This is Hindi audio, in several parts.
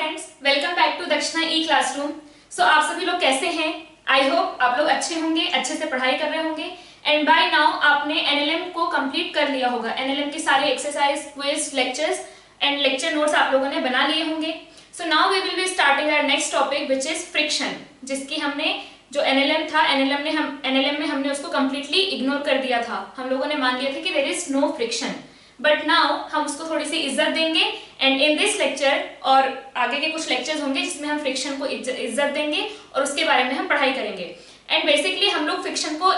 फ्रेंड्स, वेलकम बैक टू दक्षिणा ई क्लासरूम। सो आप सभी लोग कैसे हैं? आई होप आप लोग अच्छे होंगे, अच्छे से पढ़ाई कर रहे होंगे एंड बाय नाउ आपने एनएलएम को कंप्लीट कर लिया होगा। एनएलएम के सारे exercise, quiz, lectures and lecture notes आप लोगों ने बना लिए होंगे। So now we will be starting our next topic which is friction, जिसकी हमने जो एनएलएम था, एनएलएम में हमने उसको कंप्लीटली इग्नोर कर दिया था। हम लोगों ने मान लिया था कि there is no friction, but now हम उसको थोड़ी सी इज्जत देंगे एंड इन दिस लेक्चर और आगे के कुछ लेक्चर्स होंगे जिसमें हम फ्रिक्शन को इज्जत देंगे और उसके बारे में हम पढ़ाई करेंगे। एंड बेसिकली हम लोग फ्रिक्शन को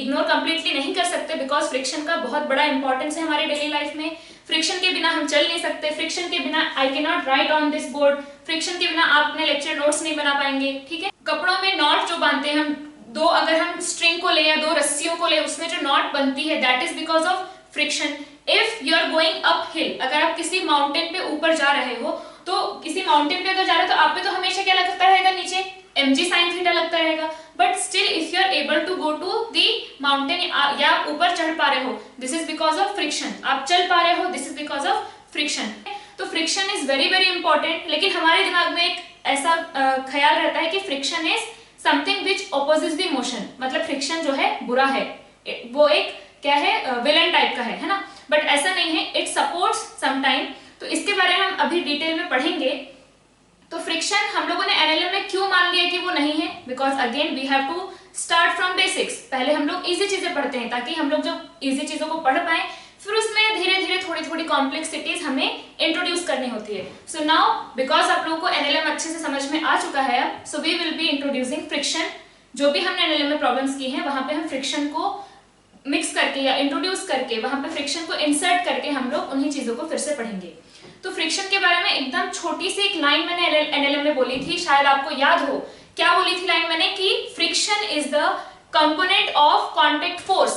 इग्नोर कंप्लीटली नहीं कर सकते बिकॉज फ्रिक्शन का बहुत बड़ा इंपॉर्टेंस है हमारे डेली लाइफ में। फ्रिक्शन के बिना हम चल नहीं सकते, फ्रिक्शन के बिना I can not right on this board, friction के बिना आप अपने लेक्चर नोट्स नहीं बना पाएंगे। ठीक है, कपड़ों में नॉट जो बांधते हैं हम, दो अगर हम स्ट्रिंग को ले या दो रस्सियों को ले, उसमें जो नॉट बनती है that is because of friction. If you are going uphill, अगर आप किसी माउंटेन पे ऊपर जा रहे हो तो किसी माउंटेन पे अगर जा रहे हो तो आप पे तो हमेशा क्या लगता रहेगा, नीचे mg sin थीटा लगता रहेगा, but still if you are able to go to the mountain या आप ऊपर चढ़ पा रहे हो, this is because of friction. आप चल पा रहे हो, this is because of friction. तो friction is very very important, लेकिन हमारे दिमाग में एक ऐसा ख्याल रहता है कि friction is something which opposite the motion, मतलब फ्रिक्शन जो है बुरा है, वो एक क्या है, विलन टाइप का है ना, बट ऐसा नहीं है, इट सपोर्ट्स समटाइम। तो इसके बारे में हम अभी डिटेल में पढ़ेंगे। तो फ्रिक्शन हम लोगों ने एनएलएम में क्यों मान लिया कि वो नहीं है, because again we have to start from basics. पहले हम लोग इजी चीजें पढ़ते हैं ताकि हम लोग जब इजी चीजों को पढ़ पाए फिर उसमें धीरे धीरे थोड़ी थोड़ी कॉम्प्लेक्सिटीज हमें इंट्रोड्यूस करनी होती है। सो नाउ बिकॉज आप लोगों को एनएलएम अच्छे से समझ में आ चुका है अब, so we will be introducing friction. जो भी हमने एनएलएम में प्रॉब्लम्स की हैं वहां पे हम फ्रिक्शन को मिक्स करके या इंट्रोड्यूस करके, वहां पे फ्रिक्शन को इंसर्ट करके हम लोग उन्हीं चीजों को फिर से पढ़ेंगे। तो फ्रिक्शन के बारे में एकदम छोटी सी एक लाइन मैंने एनएलएम में बोली थी, शायद आपको याद हो। क्या बोली थी लाइन मैंने कि friction is the component of contact force.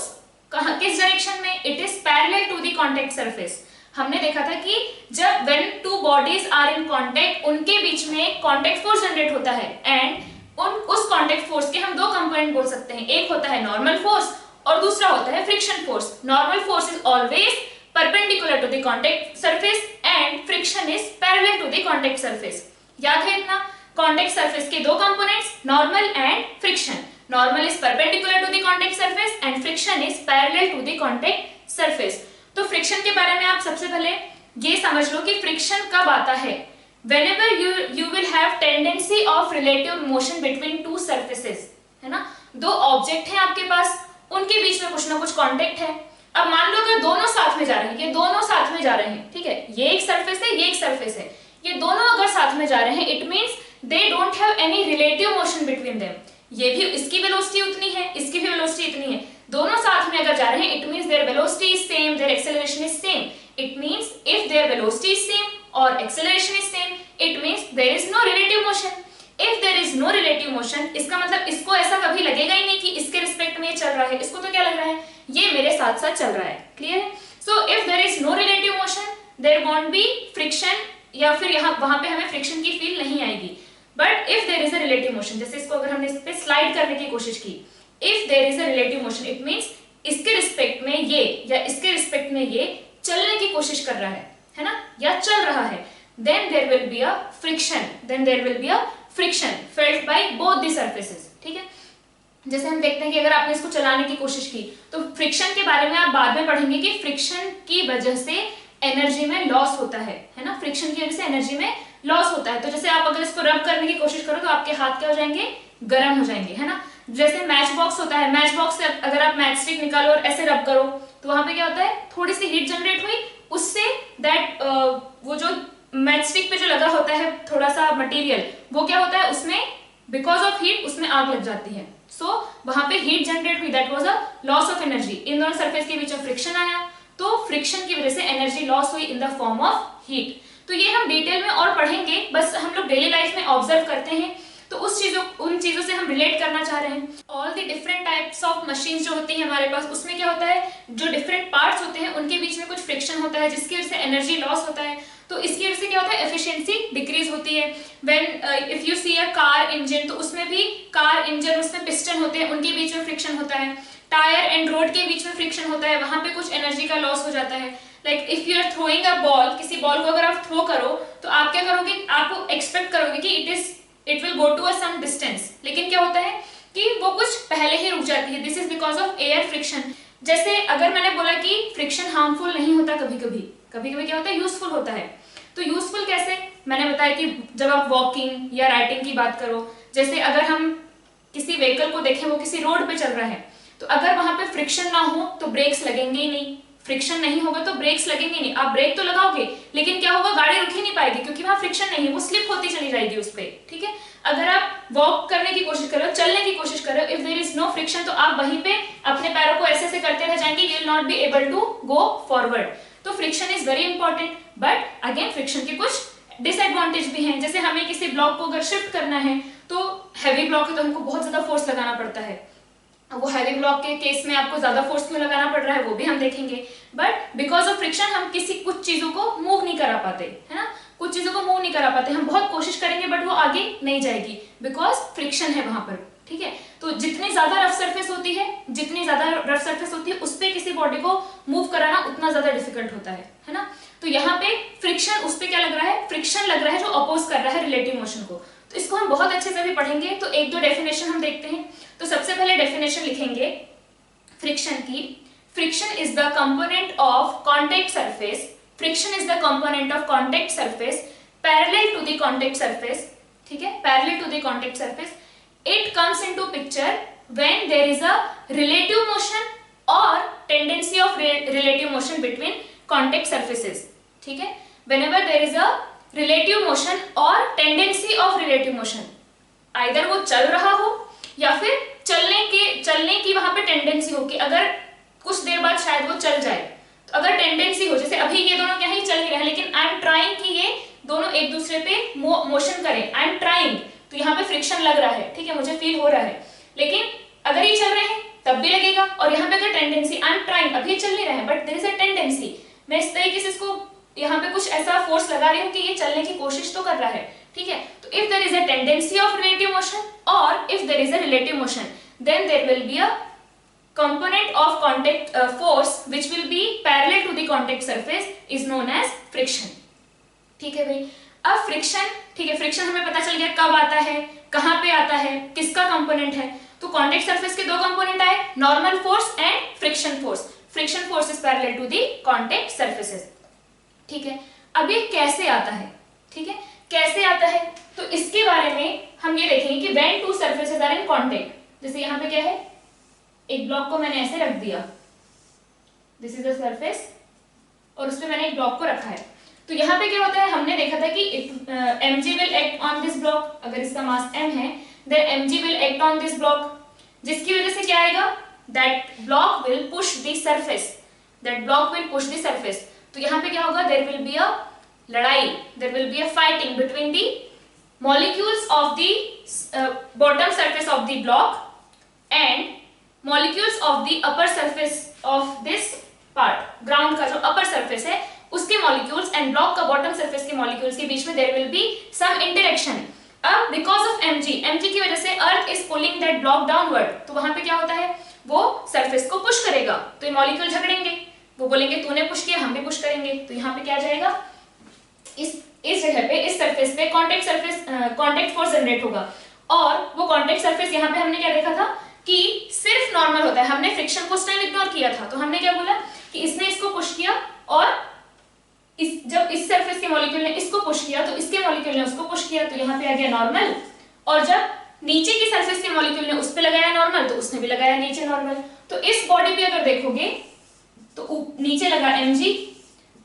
कहां, किस डायरेक्शन में? It is parallel to the contact surface. हमने देखा था कि जब when two bodies are in contact, उनके बीच में कांटेक्ट फोर्स जनरेट होता है एंड उस कांटेक्ट फोर्स के हम दो कंपोनेंट बोल सकते हैं। एक होता है नॉर्मल फोर्स और दूसरा होता है friction force. Normal force is always perpendicular to the contact surface and friction is parallel to the contact surface। याद है इतना? contact surface के दो components, normal and friction। normal is perpendicular to the contact surface and friction is parallel to the contact surface। तो friction के बारे में आप सबसे पहले ये समझ लो कि friction कब आता है। whenever you will have tendency of relative motion between two surfaces, है ना? दो ऑब्जेक्ट हैं आपके पास, उनके बीच में कुछ ना कुछ कांटेक्ट है। अब मान लो कि दोनों साथ में जा रहे हैं, ये दोनों साथ में जा रहे हैं, ठीक है, ये एक सरफेस है, ये एक सरफेस है, ये दोनों अगर साथ में जा रहे हैं, it means they don't have any relative motion between them. ये भी, इसकी वेलोसिटी उतनी है, इसकी भी वेलोसिटी इतनी है, दोनों साथ में अगर जा रहे हैं, it means there velocity is same, there acceleration is same. It means if there velocity is same और acceleration is same, it means there is no relative motion. If there is no relative motion, इसका मतलब इसको ऐसा कभी लगेगा ही नहीं कि इसके रिस्पेक्ट में ये चल रहा है, इसको तो क्या लग रहा है, ये मेरे साथ साथ चल रहा है। क्लियर है? So if there is no relative motion there won't be friction, या फिर यहाँ वहां पे हमें फ्रिक्शन की फील नहीं आएगी। But if there is a relative motion, जैसे इसको अगर हमने इस पे स्लाइड करने की कोशिश की, if there is a relative motion it means इसके रिस्पेक्ट में ये या इसके रिस्पेक्ट में ये चलने की कोशिश कर रहा है ना, या चल रहा है, then there will be a friction, then there will be a friction felt by both the surfaces। ठीक है, जैसे हम देखते हैं कि अगर आपने इसको चलाने की कोशिश की तो फ्रिक्शन के बारे में आप बाद में पढ़ेंगे कि फ्रिक्शन की वजह से एनर्जी में लॉस होता है ना, फ्रिक्शन की वजह से एनर्जी में लॉस होता है। तो जैसे आप अगर इसको रब करने की कोशिश करो तो आपके हाथ क्या हो जाएंगे, गर्म हो जाएंगे, है ना। जैसे मैच बॉक्स होता है, मैच बॉक्स से अगर आप मैच स्टिक निकालो और ऐसे रब करो तो वहां पे क्या होता है, थोड़ी सी हीट जनरेट हुई, उससे दैट वो जो मैच स्टिक पे जो लगा होता है थोड़ा सा मटेरियल, वो क्या होता है, उसमें बिकॉज ऑफ हीट उसमें आग लग जाती है। सो वहां पे हीट जनरेट हुई, that was a loss of energy. इन दोनों सरफेस के बीच में फ्रिक्शन आया तो फ्रिक्शन की वजह से एनर्जी लॉस हुई in the form of heat. तो ये हम डिटेल में और पढ़ेंगे, बस हम लोग डेली लाइफ में ऑब्जर्व करते हैं तो उन चीजों से हम रिलेट करना चाह रहे हैं। All the different types of machine जो होती है हमारे पास, उसमें क्या होता है, जो डिफरेंट पार्ट्स होते हैं उनके बीच में कुछ फ्रिक्शन होता है जिसकी वजह से एनर्जी लॉस होता है। तो इसकी वजह से क्या होता है, एफिशिएंसी डिक्रीज होती है। When if you see a car engine, तो उसमें भी कार इंजन, उसमें पिस्टन होते हैं, उनके बीच में फ्रिक्शन होता है। टायर एंड रोड के बीच में फ्रिक्शन होता है, वहां पे कुछ एनर्जी का लॉस हो जाता है। Like if you are throwing a ball, किसी बॉल को अगर आप थ्रो करो तो आप क्या करोगे, आप एक्सपेक्ट करोगे कि it will go to a some distance, लेकिन क्या होता है कि वो कुछ पहले ही रुक जाती है। This is because of air friction. जैसे अगर मैंने बोला कि फ्रिक्शन हार्मफुल नहीं होता, कभी कभी क्या होता है, यूजफुल होता है। तो यूजफुल कैसे, मैंने बताया कि जब आप वॉकिंग या राइटिंग की बात करो, जैसे अगर हम किसी व्हीकल को देखें, वो किसी रोड पे चल रहा है, तो अगर वहां पे फ्रिक्शन ना हो तो ब्रेक्स लगेंगे ही नहीं, फ्रिक्शन नहीं होगा तो ब्रेक्स लगेंगे नहीं। आप ब्रेक तो लगाओगे लेकिन क्या होगा, गाड़ी रुक ही नहीं पाएगी क्योंकि वहां फ्रिक्शन नहीं है, वो स्लिप होती चली जाएगी उस पर। ठीक है, अगर आप वॉक करने की कोशिश कर रहे हो, चलने की कोशिश कर रहे हो, if there is no friction, तो आप वहीं पे अपने पैरों को ऐसे करते रह जाएंगे, you will not be able to go forward. तो friction is very important, but again friction के कुछ डिसएडवांटेज भी हैं। जैसे हमें किसी ब्लॉक को अगर शिफ्ट करना है तो हैवी ब्लॉक है तो हमको बहुत ज्यादा फोर्स लगाना पड़ता है। वो हैवी ब्लॉक के केस में आपको ज्यादा फोर्स क्यों लगाना पड़ रहा है वो भी हम देखेंगे। बट बिकॉज ऑफ फ्रिक्शन हम कुछ चीजों को मूव नहीं करा पाते, है ना, कुछ चीजों को मूव नहीं करा पाते। हम बहुत कोशिश करेंगे बट वो आगे नहीं जाएगी बिकॉज फ्रिक्शन है वहां पर। ठीक है, तो जितनी ज्यादा रफ सरफेस होती है उस पर किसी बॉडी को मूव कराना उतना ज्यादा डिफिकल्ट होता है ना। तो यहाँ पे फ्रिक्शन, उस पर क्या लग रहा है, फ्रिक्शन लग रहा है जो अपोज कर रहा है रिलेटिव मोशन को। तो इसको हम बहुत अच्छे से भी पढ़ेंगे। तो एक दो डेफिनेशन हम देखते हैं। तो सबसे पहले डेफिनेशन लिखेंगे फ्रिक्शन की। Friction is the component of contact surface, friction is the component of contact surface parallel to the contact surface. ठीक है, parallel to the contact surface. It comes into picture when there is a relative motion और tendency of relative motion between contact surfaces. ठीक है, whenever there is a relative motion और tendency of relative motion, either वो चल रहा हो या फिर चलने की वहां पे टेंडेंसी हो कि अगर कुछ देर बाद शायद वो चल जाए। तो अगर टेंडेंसी हो, जैसे अभी ये दोनों क्या ही चल नहीं रहे हैं लेकिन आई एम ट्राइंग कि ये दोनों एक दूसरे पे मोशन करें, आई एम ट्राइंग, तो यहाँ पे फ्रिक्शन लग रहा है। ठीक है, मुझे फील हो रहा है, लेकिन अगर ये चल रहे हैं तब भी लगेगा। और यहाँ पे अगर टेंडेंसी, आई एम ट्राइंग, अभी चल नहीं रहा है but there is a tendency, मैं इस तरीके से इसको यहाँ पे कुछ ऐसा फोर्स लगा रही हूँ कि ये चलने की कोशिश तो कर रहा है। ठीक है, तो if there is a tendency of relative motion और if there is a relative motion, then there will be a component of contact force which will be parallel to the contact surface is known as friction। ठीक है भाई, अब फ्रिक्शन, ठीक है, फ्रिक्शन हमें पता चल गया कब आता है, कहां पे आता है, किसका कंपोनेंट है। तो कॉन्टैक्ट सरफेस के दो कंपोनेंट आए, normal force and friction force. Friction force is parallel to the contact surfaces. ठीक है, अब ये कैसे आता है, ठीक है, कैसे आता है, तो इसके बारे में हम ये देखेंगे कि when two surfaces are in contact. जैसे यहाँ पे क्या है, एक ब्लॉक को मैंने ऐसे रख दिया, दिस इज द सरफेस, और उसपे मैंने एक ब्लॉक को रखा है। तो यहाँ पे क्या होता है, हमने देखा था कि mg will act on this block, अगर इसका मास m है then mg will act on this block, जिसकी वजह से क्या आएगा, that block will push the surface, that block will push the surface. तो यहाँ पे क्या होगा, देयर विल बी अ लड़ाई, there will be a fighting between the molecules of the bottom surface of the block and molecules of the upper surface of this part. Ground का जो अपर सरफेस है उसके मॉलिक्यूल्स एंड ब्लॉक का बॉटम सरफेस के मॉलिक्यूल्स के बीच में there will be some interaction. अब बिकॉज ऑफ mg की वजह से earth is pulling that block downward, तो वहां पे क्या होता है, वो सरफेस को पुश करेगा, तो ये मॉलिक्यूल झगड़ेंगे, वो बोलेंगे तूने पुश किया, हम भी पुश करेंगे। तो यहाँ पे क्या जाएगा, इस जगह पे, इस सरफेस पे कॉन्टैक्ट फोर्स जनरेट होगा। और वो कॉन्टैक्ट सरफेस यहाँ पे हमने क्या देखा था कि सिर्फ नॉर्मल होता है, हमने फ्रिक्शन को उस टाइम इग्नोर किया था। तो हमने क्या बोला कि इसने इसको पुश किया और जब इस सरफेस के मॉलिक्यूल ने इसको पुश किया तो इसके मॉलिक्यूल ने उसको पुश किया, तो यहाँ पे आ गया नॉर्मल। और जब नीचे की सरफेस के मॉलिक्यूल ने उस पे लगाया नॉर्मल तो उसने भी लगाया नीचे नॉर्मल। तो इस बॉडी पे अगर देखोगे तो नीचे लगा mg,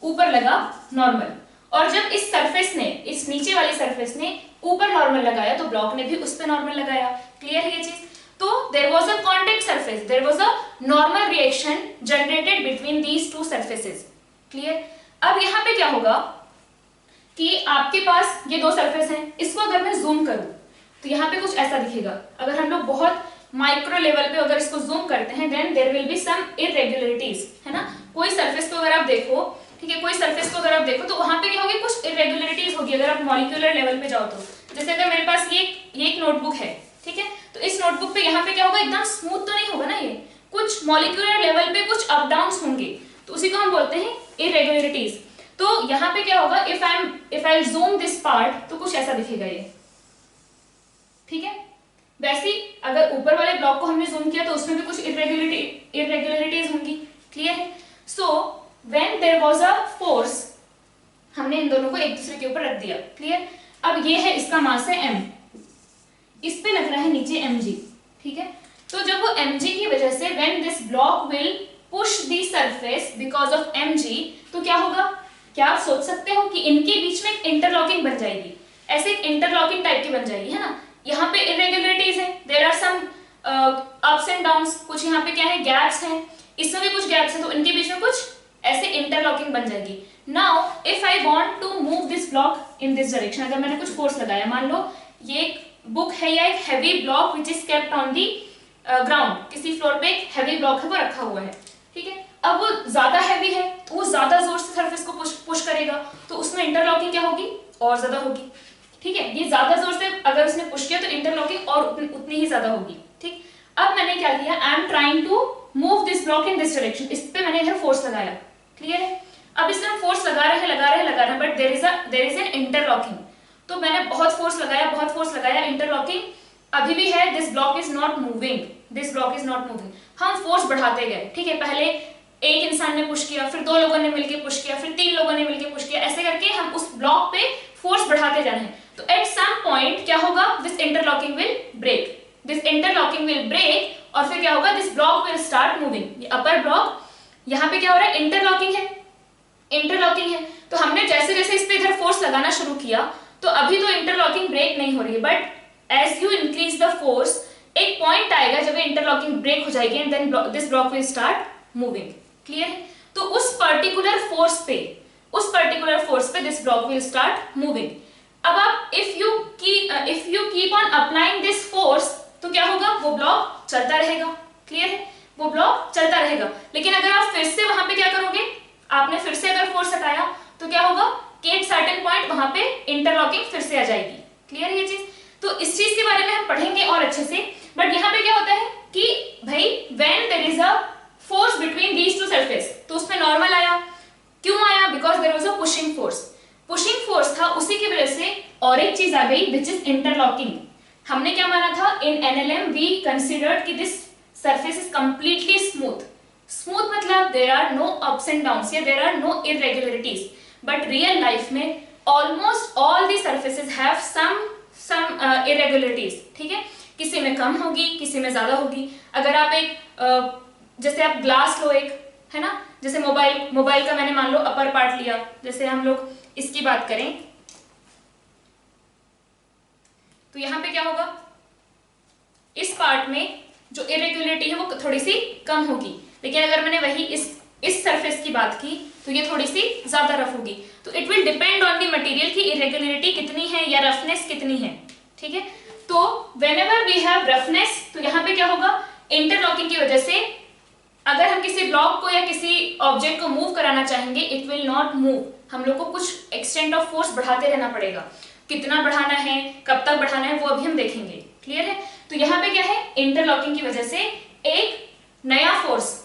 ऊपर लगा नॉर्मल, और जब इस सरफेस ने, इस नीचे वाली सरफेस ने ऊपर नॉर्मल लगाया तो ब्लॉक ने भी उस पे नॉर्मल लगाया। क्लियर है ये चीज। तो there was a contact surface, there was a normal reaction generated between these two surfaces। Clear. अब यहाँ पे क्या होगा कि आपके पास ये दो सरफेस हैं, इसको अगर मैं जूम करूं तो यहाँ पे कुछ ऐसा दिखेगा। अगर हम लोग बहुत माइक्रो लेवल पे अगर इसको जूम करते हैं then there will be some irregularities, है ना। कोई सरफेस को अगर आप देखो, ठीक है, कोई सरफेस को अगर आप देखो तो वहां पे क्या होगी, कुछ इरेगुलरिटीज होगी। अगर आप मॉलिक्यूलर लेवल पे जाओ तो, जैसे अगर मेरे पास ये एक नोटबुक है, ठीक है, तो इस नोटबुक पे यहाँ पे क्या होगा, एकदम स्मूथ तो नहीं होगा ना, ये कुछ मॉलिक्यूलर लेवल पे कुछ अप डाउन्स होंगे, तो उसी को हम बोलते हैं इरेगुलरिटीज। तो यहाँ पे क्या होगा, if I zoom this part, तो कुछ ऐसा दिखेगा ये, ठीक है। वैसे ही अगर ऊपर वाले ब्लॉक को हमने जूम किया तो उसमें भी कुछ इरेगुलरिटीज होंगी, क्लियर है। So when there was a force, हमने इन दोनों को एक दूसरे के ऊपर रख दिया, क्लियर। अब ये है, इसका मास है m, इस पे लग रहा है नीचे mg, ठीक है। तो जब वो mg की वजह से when this block will push the surface because of mg, तो क्या होगा, क्या आप सोच सकते हो कि इनके बीच में एक इंटरलॉकिंग बन जाएगी, ऐसे एक इंटरलॉकिंग टाइप की बन जाएगी, है ना। यहाँ पे इरेगुलरिटीज है, there are some ups and downs, कुछ यहाँ पे क्या है, गैप्स हैं, इसमें भी कुछ गैप्स हैं, तो इनके बीच में कुछ ऐसे इंटरलॉकिंग बन जाएगी। Now if I want to move this block in this direction, अगर मैंने कुछ फोर्स लगाया, मान लो ये एक बुक है या एक heavy block which is kept on the ground, किसी फ्लोर पे एक हैवी ब्लॉक है वो रखा हुआ है, ठीक है। अब वो ज्यादा हैवी है, तो वो ज्यादा जोर से सरफेस को पुश करेगा, तो उसमें इंटरलॉकिंग क्या होगी, और ज्यादा होगी, ठीक है। ये ज्यादा जोर से अगर उसने पुश किया तो इंटरलॉकिंग और उतनी ही ज्यादा होगी, ठीक। अब मैंने क्या किया, I am trying to move this block in this direction, इस पे मैंने इधर फोर्स लगाया, क्लियर है। अब इसमें हम फोर्स लगा रहे हैं, but there is an interlocking, तो मैंने बहुत फोर्स लगाया, इंटरलॉकिंग अभी भी है, this block is not moving, हम फोर्स बढ़ाते गए, ठीक है। पहले एक इंसान ने पुश किया, फिर 2 लोगों ने मिलकर पुश किया, फिर 3 लोगों ने मिलकर पुश किया, ऐसे करके हम उस ब्लॉक पे फोर्स बढ़ाते जा रहे हैं। तो एट सम पॉइंट क्या होगा, दिस इंटरलॉकिंग विल ब्रेक, और फिर क्या होगा, this block will start moving. ये अपर ब्लॉक, यहाँ पे क्या हो रहा है, इंटरलॉकिंग है, तो हमने जैसे जैसे इस पे इधर फोर्स लगाना शुरू किया, तो अभी तो इंटरलॉकिंग ब्रेक नहीं हो रही है, but as you increase the force, एक पॉइंट आएगा जब इंटरलॉकिंग ब्रेक हो जाएगी, and then this block will start moving, clear है। तो उस पर्टिकुलर फोर्स पे this block will start moving. अब आप if you keep on applying this force, तो क्या होगा, वो ब्लॉक चलता रहेगा, क्लियर है, वो ब्लॉक चलता रहेगा। लेकिन अगर आप फिर से वहां पे क्या करोगे, आपने फिर से अगर फोर्स हटाया, तो क्या होगा कि एक सर्टेन पॉइंट वहां पे इंटरलॉकिंग फिर से आ जाएगी, क्लियर है ये चीज। तो इस चीज के बारे में हम पढ़ेंगे और अच्छे से, बट यहाँ पे क्या होता है कि भाई when there is a force between these two surface, तो उसमें नॉर्मल आया, क्यों आया, because there was a pushing force था, उसी की वजह से और एक चीज आ गई विच इज इंटरलॉकिंग। हमने क्या माना था, इन एनएलएम वी कंसीडर्ड कि this surface is completely smooth मतलब there are no ups and downs या there are no irregularities, but real life में almost all the surfaces have some irregularities, ठीक है। किसी में कम होगी, किसी में ज्यादा होगी। अगर आप एक जैसे आप ग्लास लो एक, है ना, जैसे मोबाइल का मैंने मान लो अपर पार्ट लिया, जैसे हम लोग इसकी बात करें, तो यहाँ पे क्या होगा, इस पार्ट में जो इरेगुलरिटी है वो थोड़ी सी कम होगी, लेकिन अगर मैंने वही इस सरफेस की बात की तो ये थोड़ी सी ज्यादा रफ होगी। तो it will depend on the material की इरेगुलरिटी कितनी है या रफनेस कितनी है, ठीक है। तो व्हेनेवर वी हैव रफनेस, तो यहाँ पे क्या होगा, इंटरलॉकिंग की वजह से अगर हम किसी ब्लॉक को या किसी ऑब्जेक्ट को मूव कराना चाहेंगे, इट विल नॉट मूव, हम लोग को कुछ एक्सटेंट ऑफ फोर्स बढ़ाते रहना पड़ेगा। कितना बढ़ाना है, कब तक बढ़ाना है, वो अभी हम देखेंगे, क्लियर है। तो यहाँ पे क्या है, इंटरलॉकिंग की वजह से एक नया फोर्स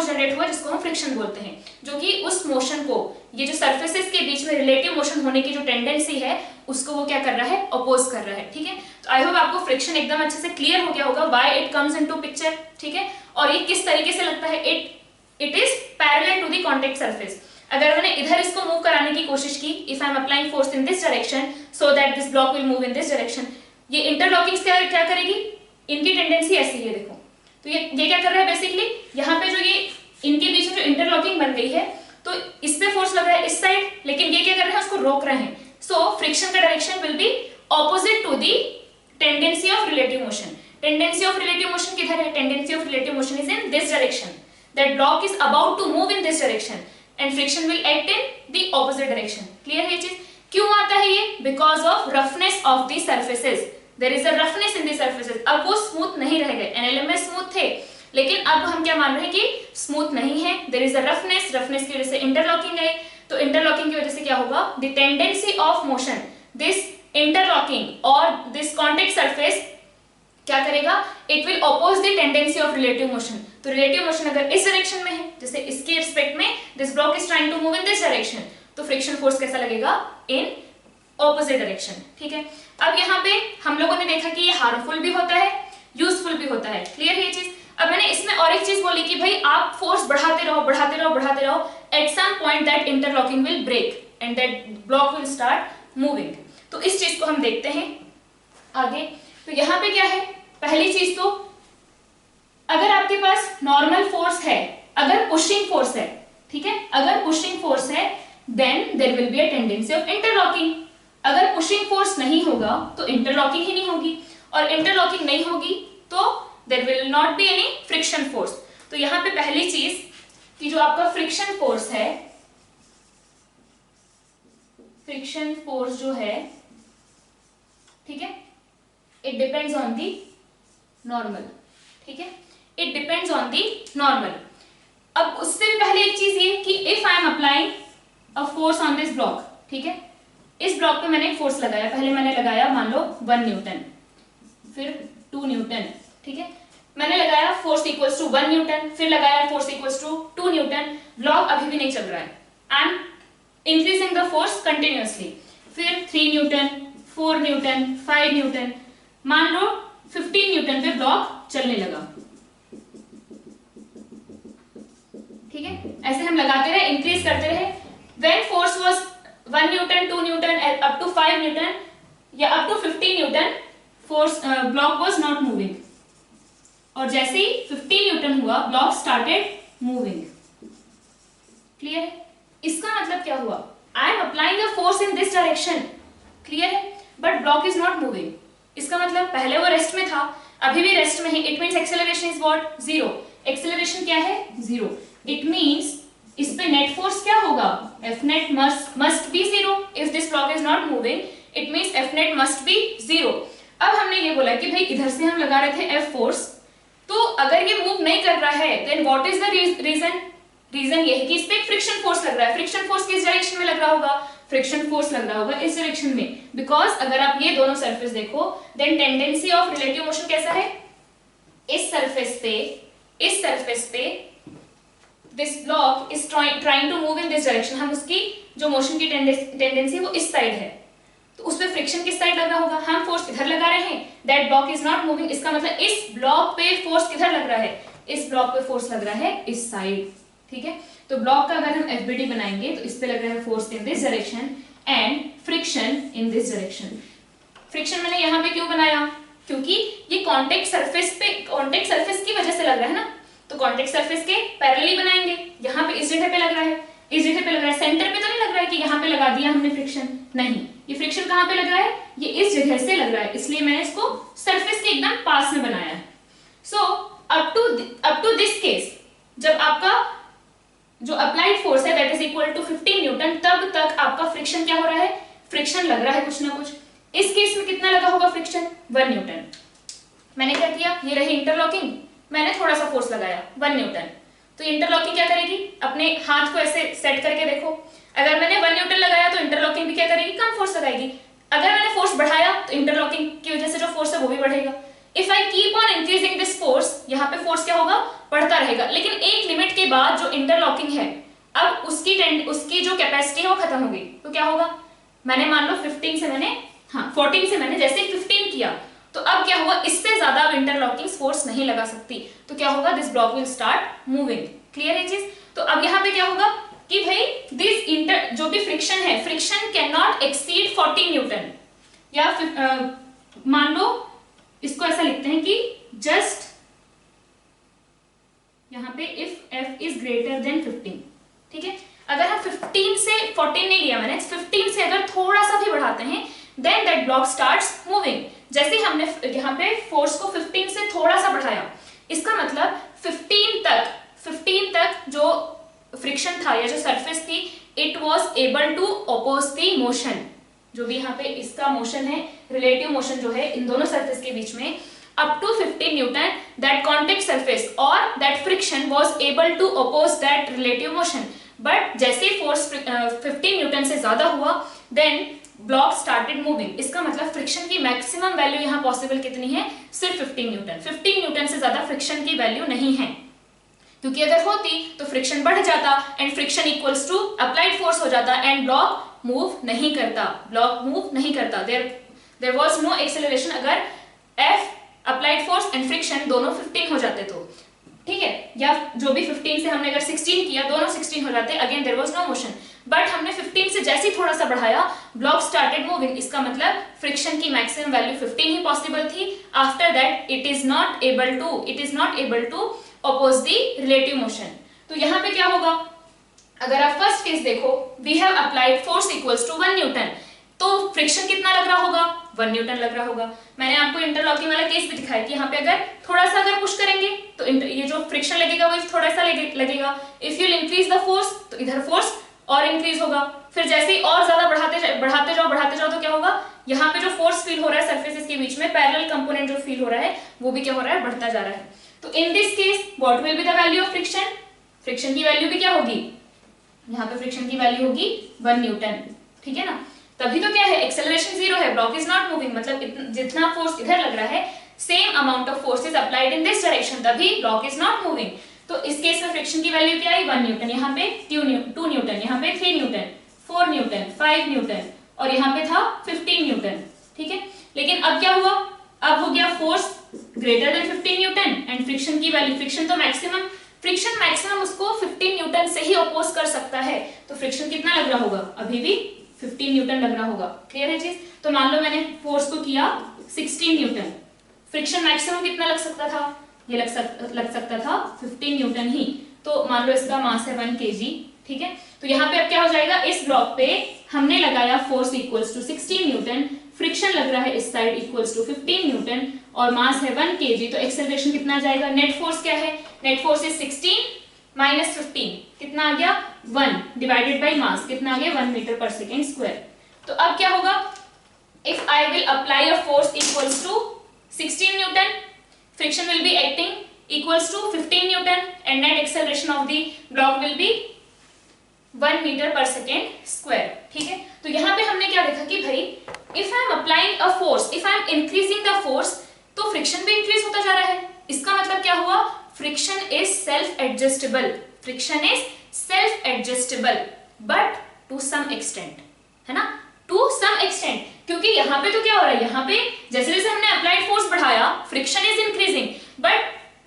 जनरेट हुआ जिसको हम फ्रिक्शन बोलते हैं, जो कि उस मोशन को, ये जो सरफेसेस के बीच में रिलेटिव मोशन होने की जो टेंडेंसी है उसको वो क्या कर रहा है, अपोज कर रहा है, ठीक है। तो आई होप आपको फ्रिक्शन एकदम अच्छे से क्लियर हो गया होगा, why it comes into picture, ठीक है, और ये किस तरीके से लगता है, it is parallel to the contact surface. अगर मैंने इधर इसको मूव कराने की कोशिश की, if I am applying force in this direction so that this block will move in this direction, ये इंटरलॉकिंग क्या करेगी, इनकी टेंडेंसी ऐसी है, देखो। तो ये क्या कर रहा है, बेसिकली यहाँ पे जो ये इनके बीच में जो इंटरलॉकिंग बन गई है, तो इस पे फोर्स लग रहा है इस साइड, लेकिन ये क्या कर रहे हैं, उसको रोक रहे हैं। सो फ्रिक्शन का direction will be opposite to the tendency of relative motion. Tendency of relative motion किधर है, tendency of relative motion is in this direction, that block is about to move in this direction and friction will act in the opposite direction, clear है ये चीज। क्यों आता है ये, because of roughness of the surfaces, there is a roughness in the surfaces. अब वो स्मूथ नहीं रह गए, एनएलएम में स्मूथ थे, लेकिन अब हम क्या मान रहे हैं कि स्मूथ नहीं है, देयर इज अ रफनेस की वजह से इंटरलॉकिंग है। तो इंटरलॉकिंग की वजह से क्या होगा, the tendency of motion, this interlocking और दिस कॉन्टैक्ट सरफेस क्या करेगा, it will oppose the tendency of relative motion. तो रिलेटिव मोशन अगर इस डायरेक्शन में है, जैसे इसके रिस्पेक्ट में this block is trying to move in this direction, तो फ्रिक्शन फोर्स कैसा लगेगा, इन ऑपोजिट डायरेक्शन। ठीक है, अब यहाँ पे हम लोगों ने देखा कि ये हार्मफुल भी होता है, यूजफुल भी होता है। क्लियर है ये चीज। अब मैंने इसमें और एक चीज बोली कि भाई आप फोर्स बढ़ाते रहो बढ़ाते रहो बढ़ाते रहो, at some point that interlocking will break and that block will start moving. तो इस चीज को हम देखते हैं आगे। तो यहाँ पे क्या है, पहली चीज तो अगर आपके पास नॉर्मल फोर्स है, अगर पुशिंग फोर्स है, ठीक है, अगर पुशिंग फोर्स है then there will be a tendency of interlocking. अगर पुशिंग फोर्स नहीं होगा तो इंटरलॉकिंग ही नहीं होगी, और इंटरलॉकिंग नहीं होगी तो there will not be any friction force. तो यहां पे पहली चीज कि जो आपका फ्रिक्शन फोर्स है, फ्रिक्शन फोर्स जो है, ठीक है, it depends on the normal. ठीक है, it depends on the normal. अब उससे भी पहले एक चीज ये कि if I am applying a force on this block, ठीक है, इस ब्लॉक पे मैंने एक फोर्स लगाया, पहले मैंने लगाया मान लो 1 न्यूटन, फिर 2 न्यूटन, ठीक है, मैंने लगाया फोर्स इक्वल्स टू 1 न्यूटन, फिर लगाया force equals to 2 newton, block अभी भी नहीं चल रहा है, I am increasing the force continuously, फिर 3 न्यूटन, 4 न्यूटन, 5 न्यूटन, मान लो 15 न्यूटन पे ब्लॉक चलने लगा। ठीक है, ऐसे हम लगाते रहे, इंक्रीज करते रहे। When force was 1 newton, 2 newton, up to 5 newton या up to 15 newton, force block was not moving, और जैसे ही 15 न्यूटन हुआ ब्लॉक स्टार्टेड मूविंग। क्लियर है, इसका मतलब क्या हुआ, I am applying a force in this direction, clear है, but block is not moving. इसका मतलब पहले वो रेस्ट में था, अभी भी रेस्ट में है, it means acceleration is what, 0। Acceleration क्या है, 0। इट मींस इस पे नेट फोर्स क्या होगा, F net must be 0 if this block is not moving, it means F net must be 0। अब हमने ये बोला कि भाई इधर से हम लगा रहे थे F फोर्स, तो अगर ये मूव नहीं कर रहा है then what is the reason, reason ये है कि इस पे एक फ्रिक्शन फोर्स लग रहा है। फ्रिक्शन फोर्स किस डायरेक्शन में लग रहा होगा, फ्रिक्शन फोर्स लग रहा होगा इस डायरेक्शन में, बिकॉज अगर आप ये दोनों सरफेस देखो then tendency of relative motion कैसा है, इस सरफेस पे this block is trying to move in this direction, हम उसकी जो मोशन की टेंडेंसी वो इस साइड है, तो उस पे फ्रिक्शन किस साइड लग रहा होगा, हम फोर्स इधर लगा रहे हैं, that block is not moving, इसका मतलब इस ब्लॉक पे फोर्स किधर लग रहा है, इस ब्लॉक पे फोर्स लग रहा है इस साइड। ठीक है, तो ब्लॉक का अगर हम एफबीडी बनाएंगे तो इस पे लग रहा है force in this direction and friction in this direction. Friction मैंने यहाँ पे क्यों बनाया, क्योंकि ये कॉन्टेक्ट सरफेस की वजह से लग रहा है ना, तो कॉन्टेक्ट सरफेस के पैरेलली बनाएंगे, यहाँ पे इस जगह पे लग रहा है, इस जगह पे लग रहा है, सेंटर पे तो नहीं लग रहा है कि यहाँ पे लगा दिया हमने फ्रिक्शन, नहीं, ये फ्रिक्शन कहाँ पे लग रहा है, ये इस जगह से लग रहा है, इसलिए मैंने इसको सरफेस के एकदम पास में बनाया है। So up to this case, जब आपका जो अप्लाइड फोर्स है that is equal to 15 newton, तब तक आपका फ्रिक्शन क्या हो रहा है, फ्रिक्शन लग रहा है कुछ ना कुछ। इस केस में कितना लगा होगा फ्रिक्शन, 1 न्यूटन। मैंने क्या किया, ये रही इंटरलॉकिंग, मैंने थोड़ा सा फोर्स लगाया 1 न्यूटन, तो इंटरलॉकिंग क्या करेगी, अपने हाथ को ऐसे सेट करके देखो, अगर मैंने 1 न्यूटन लगाया तो इंटरलॉकिंग भी क्या करेगी, कम फोर्स लगाएगी। अगर मैंने फोर्स बढ़ाया तो इंटरलॉकिंग की वजह से जो फोर्स है वो भी बढ़ेगा। If I keep on increasing this force, यहाँ पे फोर्स क्या होगा, बढ़ता रहेगा, लेकिन एक लिमिट के बाद जो इंटरलॉकिंग है अब उसकी जो कैपेसिटी है वो खत्म होगी, तो क्या होगा, मैंने मान लो 14 से मैंने जैसे 15 किया, तो अब क्या होगा, इससे ज्यादा अब इंटरलॉकिंग फोर्स नहीं लगा सकती, तो क्या होगा, this block will start moving. Clear है चीज। तो अब यहाँ पे क्या होगा कि भाई दिस जो भी फ्रिक्शन है, friction can not exceed 14 Newton, या मान लो इसको ऐसा लिखते हैं कि जस्ट यहाँ पे if f is greater than 15, ठीक है, अगर हम 15 से 14 नहीं लिया मैंने, 15 से अगर थोड़ा सा भी बढ़ाते हैं then that block starts moving. जैसे ही हमने यहाँ पे फोर्स को 15 से थोड़ा सा बढ़ाया, इसका मतलब 15 तक जो फ्रिक्शन था या जो सरफेस थी, it was able to oppose the motion, जो भी यहाँ पे इसका मोशन है, रिलेटिव मोशन जो है इन दोनों सरफेस के बीच में, up to 15 Newton, that contact surface or that friction was able to oppose that relative motion. But जैसे फोर्स 15 न्यूटन से ज्यादा हुआ, then ब्लॉक स्टार्टेड मूविंग। इसका मतलब फ्रिक्शन की मैक्सिमम वैल्यू यहाँ पॉसिबल कितनी है, सिर्फ 15 न्यूटन। 15 न्यूटन से ज्यादा फ्रिक्शन की वैल्यू नहीं है, क्योंकि अगर होती तो फ्रिक्शन बढ़ जाता and friction equals to applied force हो जाता एंड ब्लॉक मूव नहीं करता, देयर वाज नो एक्सेलरेशन अगर F applied force and friction दोनों 15 हो जाते तो, ठीक है, या जो भी 15 से हमने अगर 16 किया, दोनों 16 हो जाते, again there was no motion, but हमने 15 से जैसे ही थोड़ा सा बढ़ाया ब्लॉक स्टार्टेड मूविंग, इसका मतलब फ्रिक्शन की मैक्सिमम वैल्यू 15 ही पॉसिबल थी, after that it is not able to oppose the relative motion. तो यहाँ पे क्या होगा, अगर आप फर्स्ट केस देखो, we have applied force equals to 1 newton, तो फ्रिक्शन कितना लग रहा होगा, 1 न्यूटन लग रहा होगा। मैंने आपको इंटरलॉकिंग वाला केस भी दिखाया कि यहाँ पे अगर थोड़ा सा अगर पुश करेंगे तो ये जो फ्रिक्शन लगेगा वो थोड़ा सा लगेगा, if you increase the force तो इधर फोर्स और इंक्रीज होगा, फिर जैसे ही और ज्यादा बढ़ाते जाओ तो क्या होगा, यहाँ पे जो फोर्स फील हो रहा है सरफेसेस के बीच में, पैरेलल कंपोनेंट जो फील हो रहा है वो भी क्या हो रहा है, बढ़ता जा रहा है। तो in this case what will be the value of friction, friction की वैल्यू भी क्या होगी, यहाँ पे फ्रिक्शन की वैल्यू होगी 1 न्यूटन, ठीक है ना। तभी तो क्या है, एक्सेलरेशन 0 है, ब्लॉक इज नॉट मूविंग, मतलब जितना फोर्स इधर लग रहा है same amount of force is applied in this direction, तभी ब्लॉक इज नॉट मूविंग। तो इस केस में फ्रिक्शन की वैल्यू क्या आई, 1 न्यूटन, यहाँ पे 2 न्यूटन, यहाँ पे 3 न्यूटन, 4 न्यूटन, 5 न्यूटन और यहाँ पे था 15 न्यूटन, ठीक है। लेकिन अब क्या हुआ, अब हो गया force greater than 15 newton and friction की वैल्यू, फ्रिक्शन मैक्सिमम उसको 15 न्यूटन से ही अपोज कर सकता है, तो फ्रिक्शन कितना लग रहा होगा, अभी भी 15 न्यूटन लग रहा होगा, क्लियर है चीज। तो मान लो मैंने फोर्स को किया 16 न्यूटन, फ्रिक्शन मैक्सिमम कितना लग सकता था, ये लग सकता था 15 न्यूटन ही, तो मान लो इसका मास है 1 kg, ठीक है। तो यहाँ पे अब क्या हो जाएगा, इस ब्लॉक पे हमने लगाया force equals to 16 newton, friction लग रहा है इस साइड इक्वल्स टू 15 न्यूटन और मास है 1 kg, तो एक्सेलरेशन कितना आ जाएगा, नेट फोर्स क्या है, नेट फोर्स इज 16 माइनस 15, कितना आ गया 1 डिवाइडेड बाय मास, कितना आ गया 1 मीटर पर सेकेंड स्क्वायर। तो अब क्या होगा, if I will apply a force equals to 16 newton, friction will be acting equals to 15 newton and net acceleration of the block will be 1 meter पर सेकेंड स्क्वायर, ठीक है। तो यहाँ पे हमने क्या देखा कि भाई if I am applying a force, if I am increasing the force, तो फ्रिक्शन भी इंक्रीज होता जा रहा है, इसका मतलब क्या हुआ, friction is self adjustable but to some extent, है ना, टू सम एक्सटेंट, क्योंकि यहाँ पे तो क्या हो रहा है, यहाँ पे जैसे जैसे हमने अप्लाइड फोर्स बढ़ाया फ्रिक्शन इज इंक्रीजिंग, बट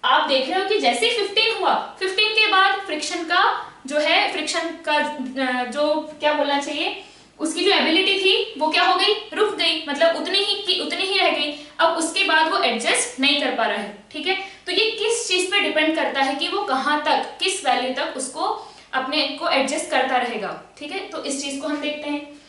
आप देख रहे हो कि जैसे ही 15 हुआ, 15 के बाद फ्रिक्शन का जो है, फ्रिक्शन का जो क्या बोलना चाहिए, उसकी जो एबिलिटी थी वो क्या हो गई, रुक गई, मतलब उतनी ही रह गई, अब उसके बाद वो एडजस्ट नहीं कर पा रहा है, ठीक है। तो ये किस चीज पे डिपेंड करता है कि वो कहां तक, किस वैल्यू तक उसको अपने को एडजस्ट करता रहेगा, ठीक है। तो इस चीज को हम देखते हैं।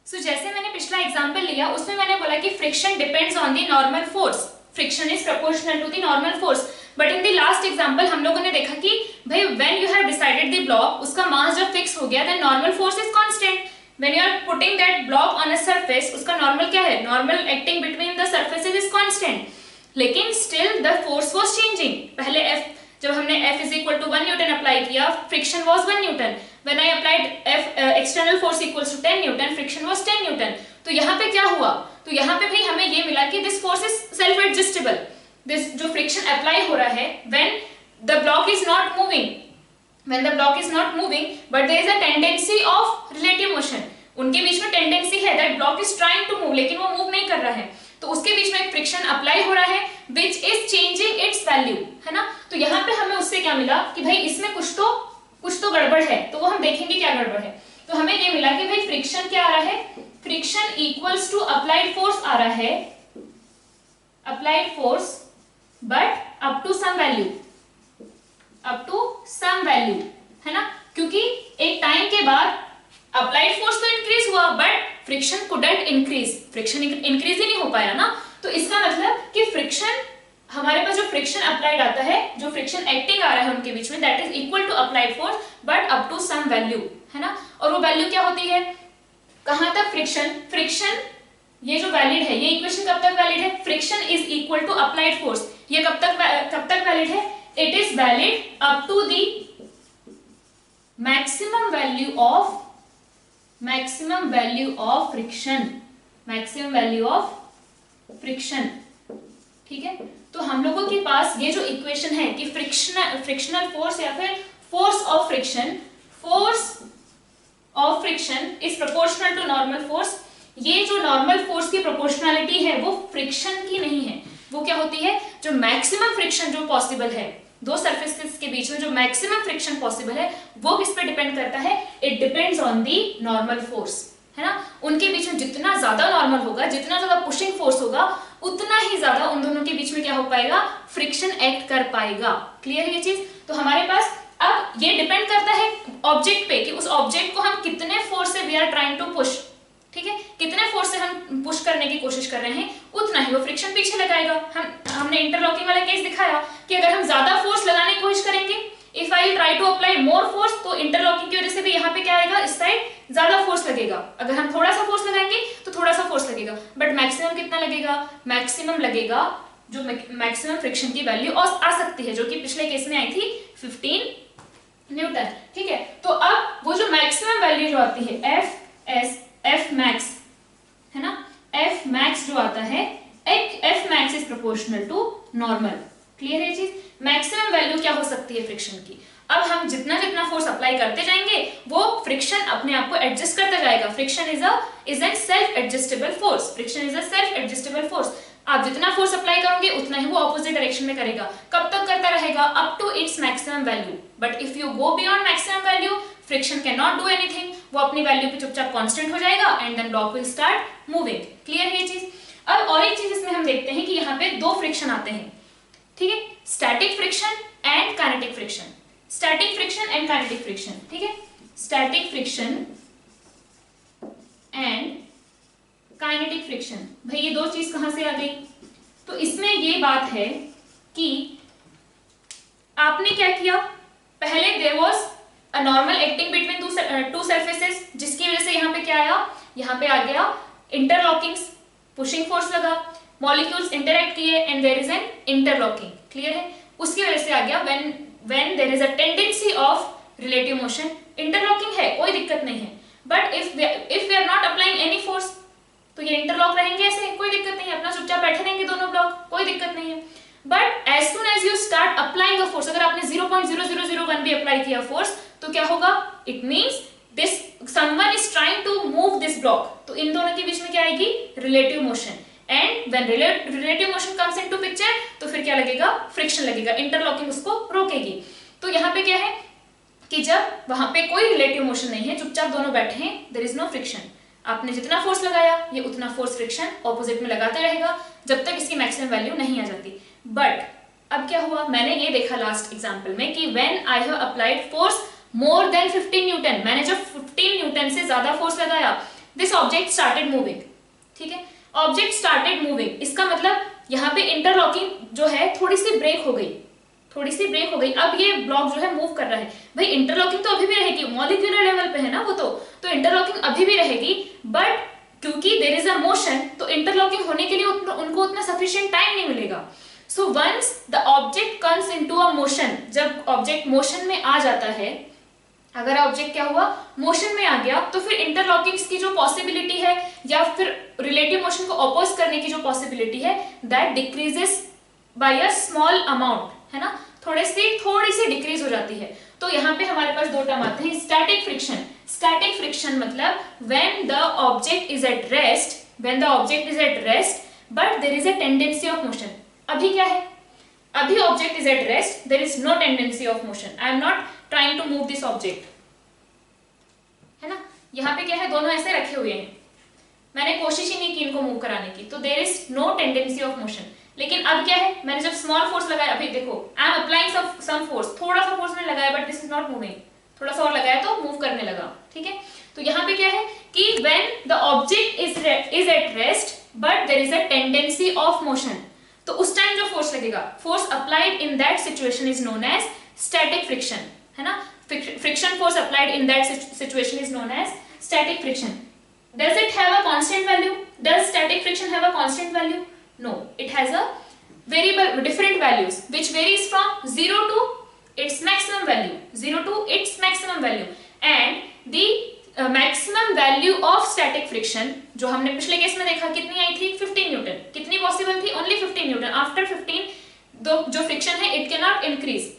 सो जैसे मैंने पिछला एग्जांपल लिया, उसमें मैंने बोला कि friction depends on the normal force, friction is proportional to the normal force, but in the last example हम लोगों ने देखा कि भाई when you have decided the block, उसका मास जब फिक्स हो गया, then normal force is constant, when you are putting that block on a surface, उसका नॉर्मल क्या है, normal acting between the surfaces is constant, लेकिन still the force was changing. पहले F, जब हमने F is equal to 1 newton apply किया, friction was 1 newton, when I applied F external force equals to 10 newton, friction was 10 newton. तो यहाँ पे क्या हुआ, तो यहाँ पे भी हमें ये मिला कि this force is self adjustable, this जो फ्रिक्शन अप्लाई हो रहा है when the block is not moving, when the block is not moving but there is a tendency of relative motion, उनके बीच में टेंडेंसी है that block is trying to move, लेकिन वो मूव नहीं कर रहा है, तो उसके बीच में एक फ्रिक्शन अप्लाई हो रहा है which is changing its value, है ना। तो यहाँ पे हमें उससे क्या मिला कि भाई इसमें कुछ तो गड़बड़ है, तो वो हम देखेंगे क्या गड़बड़ है। तो हमें ये मिला कि भाई फ्रिक्शन क्या आ रहा है, friction equals to applied force आ रहा है, applied force but up to some value, है ना, क्योंकि एक टाइम के बाद अप्लाइड फोर्स तो इंक्रीज हुआ but friction couldn't increase, friction increase ही नहीं हो पाया ना। तो इसका मतलब कि फ्रिक्शन, हमारे पास जो फ्रिक्शन अप्लाइड आता है, जो फ्रिक्शन एक्टिंग आ रहा है उनके बीच में, that is equal to applied force but up to some value, है ना। और वो वैल्यू क्या होती है, कहां तक फ्रिक्शन ये जो वैलिड है, ये इक्वेशन कब तक वैलिड है, friction is equal to applied force, ये कब तक वैलिड है, it is valid up to the maximum value of friction, ठीक है, तो हम लोगों के पास ये जो इक्वेशन है कि फ्रिक्शनल फोर्स या फिर force of friction is proportional to normal force. ये जो नॉर्मल फोर्स की प्रोपोर्शनलिटी है वो फ्रिक्शन की नहीं है, वो क्या होती है, जो मैक्सिमम फ्रिक्शन जो पॉसिबल है दो सरफेसेस के बीच में, जो मैक्सिमम फ्रिक्शन पॉसिबल है वो किस पे डिपेंड करता है, it depends on the normal force, है ना। उनके बीच में जितना ज्यादा नॉर्मल होगा, जितना ज्यादा पुशिंग फोर्स होगा, उतना ही ज्यादा उन दोनों के बीच में क्या हो पाएगा, फ्रिक्शन एक्ट कर पाएगा। क्लियर है ये चीज। तो हमारे पास अब ये डिपेंड करता है ऑब्जेक्ट पे कि उस ऑब्जेक्ट को हम कितने फोर्स से we are trying to push, ठीक है, कितने फोर्स से हम पुश करने की कोशिश कर रहे हैं, उतना ही वो फ्रिक्शन पीछे लगाएगा। हमने इंटरलॉकिंग वाला केस दिखाया कि अगर हम ज्यादा फोर्स लगाने की कोशिश करेंगे, if I try to apply more force, तो इंटरलॉकिंग की वजह से भी यहाँ पे क्या आएगा, इस साइड ज्यादा फोर्स लगेगा। अगर हम थोड़ा सा फोर्स लगाएंगे तो थोड़ा सा फोर्स लगेगा, बट मैक्सिमम कितना लगेगा, मैक्सिमम लगेगा जो मैक्सिमम फ्रिक्शन की वैल्यू आ सकती है, जो कि पिछले केस में आई थी 15 न्यूटन। ठीक है, तो अब वो जो मैक्सिमम वैल्यू जो आती है F max, है ना, F max जो आता है, F max is proportional to normal. Clear है चीज। मैक्सिमम वैल्यू क्या हो सकती है फ्रिक्शन की। अब हम जितना जितना फोर्स अप्लाई करते जाएंगे वो फ्रिक्शन अपने आप को एडजस्ट करता जाएगा। Friction is an self adjustable force. Friction is a self adjustable force. आप जितना फोर्स अप्लाई करोगे उतना ही वो ऑपोजिट डायरेक्शन में करेगा। कब तक करता रहेगा, up to its maximum value. But if you go beyond maximum value, friction can not do anything, वो अपनी वैल्यू पे चुपचाप कांस्टेंट हो जाएगा and then block will start moving. Clear है ये चीज। अब और एक चीज इसमें हम देखते हैं कि यहाँ पे दो फ्रिक्शन आते हैं, ठीक है, static friction and kinetic friction. Static friction and kinetic friction, ठीक है, static friction and kinetic friction. भाई ये दो चीज कहां से आ गई, तो इसमें ये बात है कि आपने क्या किया, पहले there was a normal acting between two surfaces, जिसकी वजह से यहाँ पे क्या आया, यहाँ पे आ गया इंटरलॉकिंग्स, पुशिंग फोर्स लगा, मॉलिक्यूल्स इंटरैक्ट किए and there is an interlocking. Clear है, उसकी वजह से आ गया when there is a tendency of relative motion. Interlocking है, कोई दिक्कत नहीं है, but if we are not applying any force, तो ये इंटरलॉक रहेंगे ऐसे, कोई दिक्कत नहीं है, अपना चुपचाप बैठे रहेंगे दोनों ब्लॉक, कोई दिक्कत नहीं है। But as soon as you start applying a force, अगर आपने 0.0001 भी अप्लाई किया फोर्स, तो क्या होगा, it means this someone is trying to move this block, तो इन दोनों के बीच में क्या आएगी, relative motion. And when relative motion comes into picture, तो फिर क्या लगेगा, फ्रिक्शन लगेगा, इंटरलॉकिंग उसको रोकेगी। तो यहाँ पे क्या है कि जब वहां पे कोई रिलेटिव मोशन नहीं है, चुपचाप दोनों बैठे हैं, देयर इज नो फ्रिक्शन। आपने जितना फोर्स लगाया ये उतना फोर्स फ्रिक्शन ऑपोजिट में लगाते रहेगा जब तक इसकी मैक्सिमम वैल्यू नहीं आ जाती। बट अब क्या हुआ, मैंने ये देखा लास्ट एग्जांपल में कि when I have applied force more than 15 Newton, मैंने जब 15 न्यूटन से ज्यादा फोर्स लगाया, दिस ऑब्जेक्ट स्टार्टेड मूविंग। ठीक है, ऑब्जेक्ट स्टार्टेड मूविंग, इसका मतलब यहाँ पे इंटरलॉकिंग जो है थोड़ी सी ब्रेक हो गई, अब ये ब्लॉक जो है मूव कर रहा है। भाई इंटरलॉकिंग तो अभी भी रहेगी, मॉलिक्यूलर लेवल पे है ना वो, तो इंटरलॉकिंग अभी भी रहेगी, बट क्योंकि देयर इज अ मोशन, तो इंटरलॉकिंग होने के लिए उनको उतना सफिशिएंट टाइम नहीं मिलेगा। So once the object comes into a motion, जब ऑब्जेक्ट मोशन में आ जाता है, अगर ऑब्जेक्ट क्या हुआ, मोशन में आ गया, तो फिर इंटरलॉकिंग्स की जो पॉसिबिलिटी है या फिर रिलेटिव मोशन को अपोज करने की जो पॉसिबिलिटी है, that decreases by a small amount, है ना, थोड़ी सी डिक्रीज हो जाती है। तो यहाँ पे हमारे पास दो टर्म आते हैं, स्टैटिक फ्रिक्शन। स्टैटिक फ्रिक्शन मतलब when the object is at rest but there is a tendency of motion. अभी क्या है, अभी object is at rest, there is no tendency of motion, I am not trying to move this object, है ना। यहाँ पे क्या है, दोनों ऐसे रखे हुए हैं, मैंने कोशिश ही नहीं की इनको मूव कराने की, तो there is no tendency of motion. लेकिन अब क्या है, मैंने जब स्मॉल फोर्स लगाया, अभी देखो I am applying some force, थोड़ा सा फोर्स मैंने लगाया but this is not moving, थोड़ा सा और लगाया तो मूव करने लगा। ठीक है, तो यहाँ पे क्या है कि when the object is at rest but there is a tendency of motion, तो उस टाइम जो फोर्स लगेगा, force applied in that situation is known as static friction, है ना। Friction force applied in that situation is known as static friction. Does it have a constant value? Does static friction have a constant value? No, it has a variable, different values, which varies from 0 to its maximum value, and the maximum value of static friction जो हमने पिछले केस में देखा कितनी आई थी 15 न्यूटन, कितनी पॉसिबल थी ओनली 15 न्यूटन, आफ्टर 15 जो फ्रिक्शन है इट कैन नॉट इंक्रीज।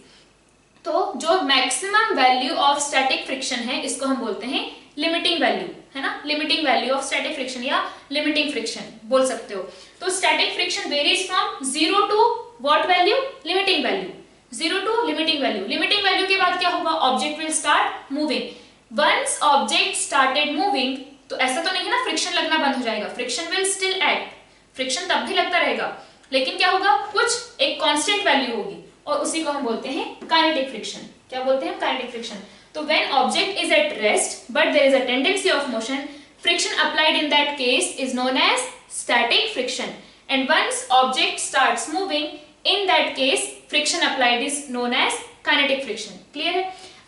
तो जो maximum value of static friction है इसको हम बोलते हैं लिमिटिंग वैल्यू, है ना, limiting value of static friction या लिमिटिंग फ्रिक्शन बोल सकते हो। तो static friction varies from 0 to what value, limiting value, 0 to limiting value. Limiting value के बाद क्या होगा, object will start moving. Once object started moving, तो ऐसा तो नहीं ना फ्रिक्शन लगना बंद हो जाएगा, friction will still act, friction तब भी लगता रहेगा, लेकिन क्या होगा, कुछ एक कांस्टेंट वैल्यू होगी और उसी को हम बोलते हैं काइनेटिक फ्रिक्शन। क्या बोलते हैं, काइनेटिक फ्रिक्शन। तो when object is at rest but there is a tendency of motion, friction applied in that case is known as static friction, and once object starts moving, in that case friction applied is known as kinetic friction. Clear है?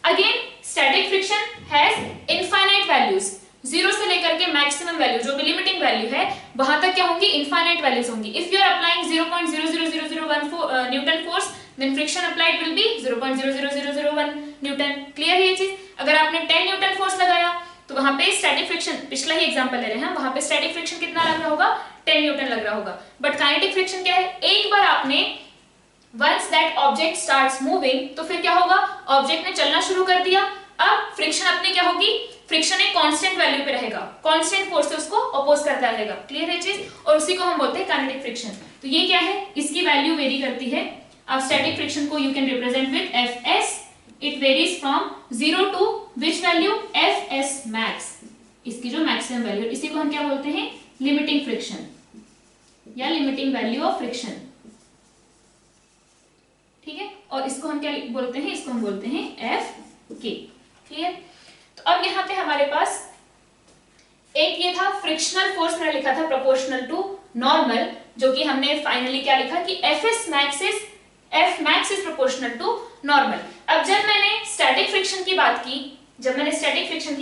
Again static friction has infinite values, 0 से लेकर के मैक्सिमम वैल्यू जो भी लिमिटिंग वैल्यू है वहां तक क्या होंगी, इनफाइनाइट वैल्यूज होंगी। If you are applying 0.00001 newton force, then friction applied will be 0.00001 newton. Clear है ये चीज? अगर आपने 10 न्यूटन फोर्स लगाया तो वहां पे स्टैटिक फ्रिक्शन, पिछला ही एग्जांपल ले रहे हैं, वहां पे स्टैटिक फ्रिक्शन कितना लग रहा होगा, 10 न्यूटन लग रहा होगा। बट काइनेटिक फ्रिक्शन क्या है, एक बार आपने Once that object starts moving, तो फिर क्या होगा, ऑब्जेक्ट ने चलना शुरू कर दिया, अब फ्रिक्शन अपनी क्या होगी, फ्रिक्शन एक कांस्टेंट वैल्यू पे रहेगा, कांस्टेंट फोर्स से उसको अपोज करता रहेगा। क्लियर है चीज? और उसी को हम बोलते हैं काइनेटिक फ्रिक्शन। तो ये क्या है, इसकी वैल्यू वेरी करती है। अब स्टैटिक फ्रिक्शन को you can represent with Fs, it varies from 0 to which value, Fs max, इसकी जो मैक्सिमम वैल्यू, इसी को हम क्या बोलते हैं, लिमिटिंग फ्रिक्शन या लिमिटिंग वैल्यू ऑफ फ्रिक्शन। ठीक है, और इसको हम क्या बोलते हैं, इसको हम बोलते हैं Fk। क्लियर? तो अब यहाँ पे हमारे पास एक ये था फ्रिक्शनल फोर्स, मैंने लिखा था प्रोपोर्शनल टू नॉर्मल, जो कि हमने फाइनली क्या लिखा कि Fs max is proportional to normal। अब जब मैंने स्टैटिक फ्रिक्शन की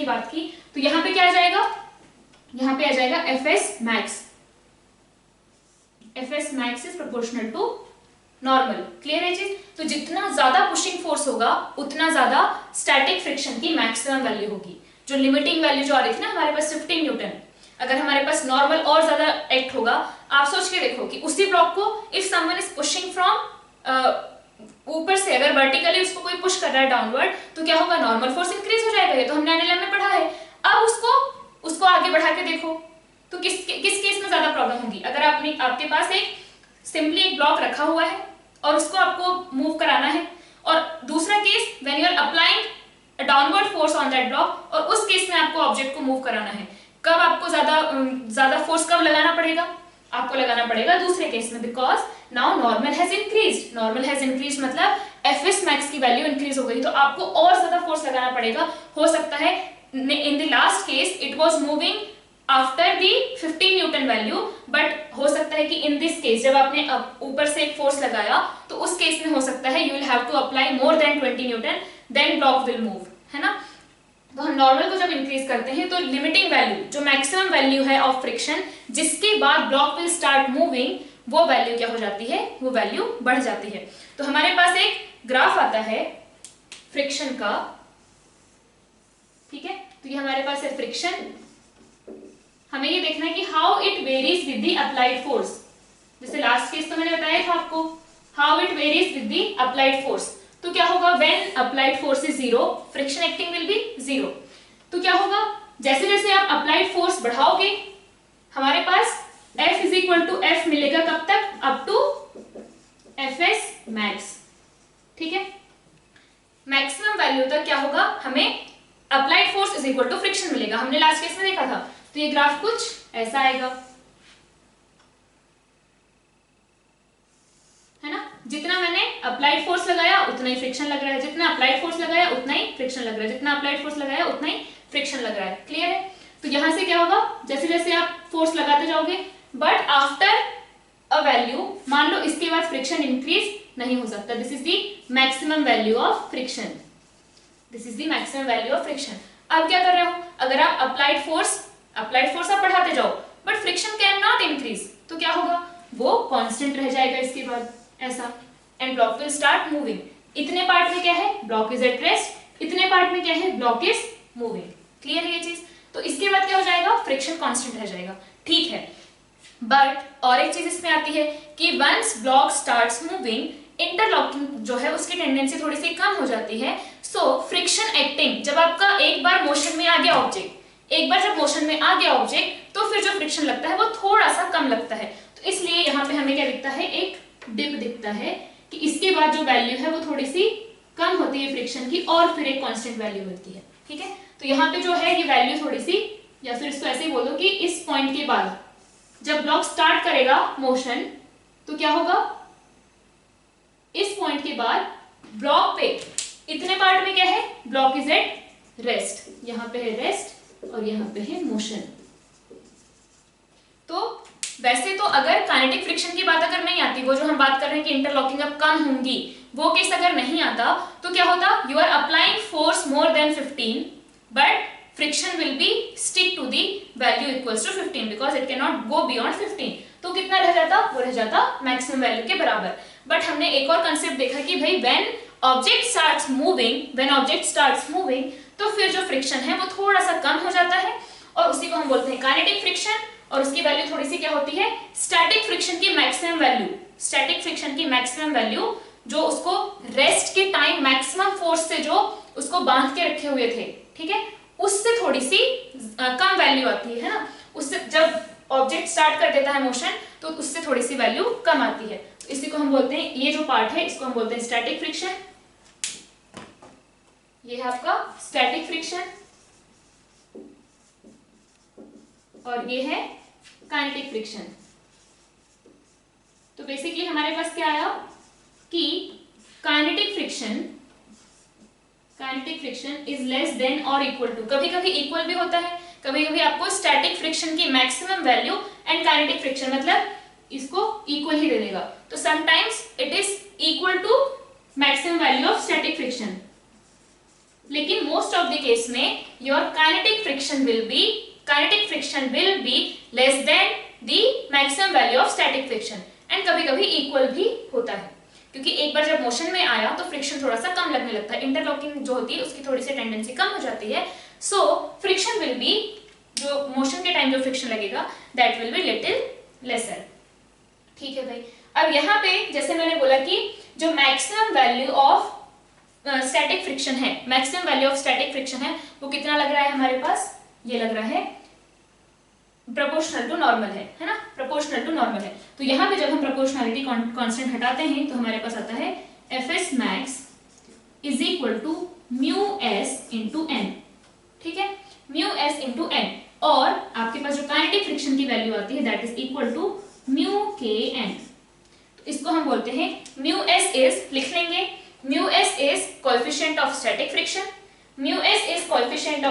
बात की, तो यहाँ पे क्या आ जाएगा, यहाँ पे आ जाएगा Fs max is proportional to normal. Clear है चीज? तो जितना ज्यादा पुशिंग फोर्स होगा उतना ज्यादा स्टैटिक फ्रिक्शन की मैक्सिमम वैल्यू होगी। जो लिमिटिंग वैल्यू जो आ रही थी ना हमारे पास 15 न्यूटन, अगर हमारे पास नॉर्मल और ज्यादा एक्ट होगा, आप सोच के देखो कि उसी ब्लॉक को if someone is pushing from ऊपर से, अगर वर्टिकली उसको कोई पुश कर रहा है डाउनवर्ड, तो क्या होगा, नॉर्मल फोर्स इंक्रीज हो जाएगा। ये तो हमने एनएलएम में पढ़ा है। अब उसको आगे बढ़ा के देखो तो किस केस में ज्यादा प्रॉब्लम होगी। अगर आपके पास एक सिंपली एक ब्लॉक रखा हुआ है और उसको आपको मूव कराना है, और दूसरा case when you are applying a downward force on that block, और उस केस में आपको ऑब्जेक्ट को मूव कराना है, कब आपको ज्यादा फोर्स कब लगाना पड़ेगा, आपको लगाना पड़ेगा दूसरे केस में, because now normal has increased, मतलब Fs मैक्स की वैल्यू इंक्रीज हो गई, तो आपको और ज्यादा फोर्स लगाना पड़ेगा। हो सकता है इन the last case it was moving after the 15 Newton value, but हो सकता है कि इन दिस केस जब आपने ऊपर से एक फोर्स लगाया तो उस केस में हो सकता है you will have to apply more than 20 newton, then block will move, है ना। तो हम नॉर्मल को जब इंक्रीज करते हैं तो लिमिटिंग वैल्यू जो मैक्सिमम वैल्यू है ऑफ फ्रिक्शन, जिसके बाद ब्लॉक विल स्टार्ट मूविंग, वो वैल्यू क्या हो जाती है, वो वैल्यू बढ़ जाती है। तो हमारे पास एक ग्राफ आता है फ्रिक्शन का, ठीक है। तो ये हमारे पास है फ्रिक्शन, हमें ये देखना है कि how it varies with the applied force. जैसे लास्ट केस तो मैंने बताया था आपको, how it varies with the applied force. तो क्या होगा, when applied force is 0, friction acting will be 0। तो क्या होगा, जैसे जैसे आप अप्लाइड फोर्स बढ़ाओगे, हमारे पास F is equal to F मिलेगा कब तक, अप टू Fs मैक्स, ठीक है। मैक्सिमम वैल्यू तक क्या होगा, हमें applied force is equal to friction मिलेगा। हमने लास्ट केस में देखा था। तो ये ग्राफ कुछ ऐसा आएगा, है ना। जितना मैंने अप्लाइड फोर्स लगाया उतना ही फ्रिक्शन लग रहा है, जितना अप्लाइड फोर्स लगाया उतना ही फ्रिक्शन लग रहा है, जितना अप्लाइड फोर्स लगाया उतना ही फ्रिक्शन लग रहा है। क्लियर है? तो यहां से क्या होगा, जैसे जैसे आप फोर्स लगाते जाओगे, बट आफ्टर अ वैल्यू, मान लो इसके बाद फ्रिक्शन इंक्रीज नहीं हो सकता। This is the maximum value of friction, this is the maximum value of friction. अब क्या कर रहे हो, अगर आप अप्लाइड फोर्स आप बढ़ाते जाओ, but friction can not increase, तो क्या होगा, वो कांस्टेंट रह जाएगा इसके बाद ऐसा, and block will start moving. इतने पार्ट में क्या है, ब्लॉक इज एट रेस्ट, इतने पार्ट में क्या है, ब्लॉक इज मूविंग। क्लियर है ये चीज? तो इसके बाद क्या हो जाएगा, फ्रिक्शन कांस्टेंट रह जाएगा, ठीक है। बट और एक चीज इसमें आती है कि once block starts moving, interlocking जो है उसकी टेंडेंसी थोड़ी सी कम हो जाती है। सो फ्रिक्शन एक्टिंग, जब आपका एक बार मोशन में आ गया ऑब्जेक्ट, एक बार जब मोशन में आ गया ऑब्जेक्ट, तो फिर जो फ्रिक्शन लगता है वो थोड़ा सा कम लगता है। तो इसलिए यहाँ पे हमें क्या दिखता है, एक डिप दिखता है कि इसके बाद जो वैल्यू है वो थोड़ी सी कम होती है फ्रिक्शन की, और फिर एक कांस्टेंट वैल्यू मिलती है, ठीक है। तो यहाँ पे जो है ये वैल्यू थोड़ी सी, या फिर इसको ऐसे ही बोलो कि इस पॉइंट के बाद जब ब्लॉक स्टार्ट करेगा मोशन, तो क्या होगा, इस पॉइंट के बाद ब्लॉक पे इतने पार्ट में क्या है, ब्लॉक इज एट रेस्ट, यहाँ पे है रेस्ट और यहाँ पे है मोशन। तो वैसे तो अगर काइनेटिक फ्रिक्शन की बात अगर नहीं आती, वो जो हम बात कर रहे हैं कि इंटरलॉकिंग अब कम होंगी, वो केस अगर नहीं आता तो क्या होता, you are applying force more than 15 but friction will be stick to the value equals to 15 because it can not go beyond 15। तो कितना रह जाता, वो रह जाता मैक्सिमम वैल्यू के बराबर। बट हमने एक और कंसेप्ट देखा कि भाई व्हेन ऑब्जेक्ट स्टार्ट्स मूविंग, तो फिर जो फ्रिक्शन है वो थोड़ा सा कम हो जाता है, और उसी को हम बोलते हैं काइनेटिक फ्रिक्शन, और उसकी वैल्यू थोड़ी सी क्या होती है, स्टैटिक फ्रिक्शन की मैक्सिमम वैल्यू, जो उसको रेस्ट के टाइम मैक्सिमम फोर्स से जो उसको बांध के रखे हुए थे, ठीक है, उससे थोड़ी सी कम वैल्यू आती है ना, उससे जब ऑब्जेक्ट स्टार्ट कर देता है मोशन तो उससे थोड़ी सी वैल्यू कम आती है। तो इसी को हम बोलते हैं, ये जो पार्ट है इसको हम बोलते हैं स्टैटिक फ्रिक्शन, ये है आपका स्टैटिक फ्रिक्शन, और ये है काइनेटिक फ्रिक्शन। तो बेसिकली हमारे पास क्या आया कि kinetic friction is less than और इक्वल टू, कभी कभी इक्वल भी होता है, कभी कभी आपको स्टैटिक फ्रिक्शन की maximum value and kinetic friction मतलब इसको इक्वल ही दे देगा। तो sometimes it is equal to maximum value of static friction, लेकिन मोस्ट ऑफ द केस में your kinetic friction will be less than the maximum value of static friction, and कभी कभी इक्वल भी होता है, क्योंकि एक बार जब मोशन में आया तो फ्रिक्शन थोड़ा सा कम लगने लगता है, इंटरलॉकिंग जो होती है उसकी थोड़ी सी टेंडेंसी कम हो जाती है। सो फ्रिक्शन विल बी, जो मोशन के टाइम जो फ्रिक्शन लगेगा that will be little lesser, ठीक है भाई। अब यहाँ पे जैसे मैंने बोला कि जो maximum value of static friction है, वो कितना लग रहा है हमारे पास, ये लग रहा है प्रोपोर्शनल टू नॉर्मल है ना, प्रोपोर्शनल टू नॉर्मल है। तो यहाँ पे जब हम प्रोपोर्शनलिटी कांस्टेंट हटाते हैं तो हमारे पास आता है Fs max is equal to mu S into N, ठीक है, म्यू एस इंटू एन, और आपके पास जो काइनेटिक फ्रिक्शन की वैल्यू आती है that is equal to mu k N. तो इसको हम बोलते हैं म्यू एस इज, लिख लेंगे, mu S is coefficient of static friction, mu K is coefficient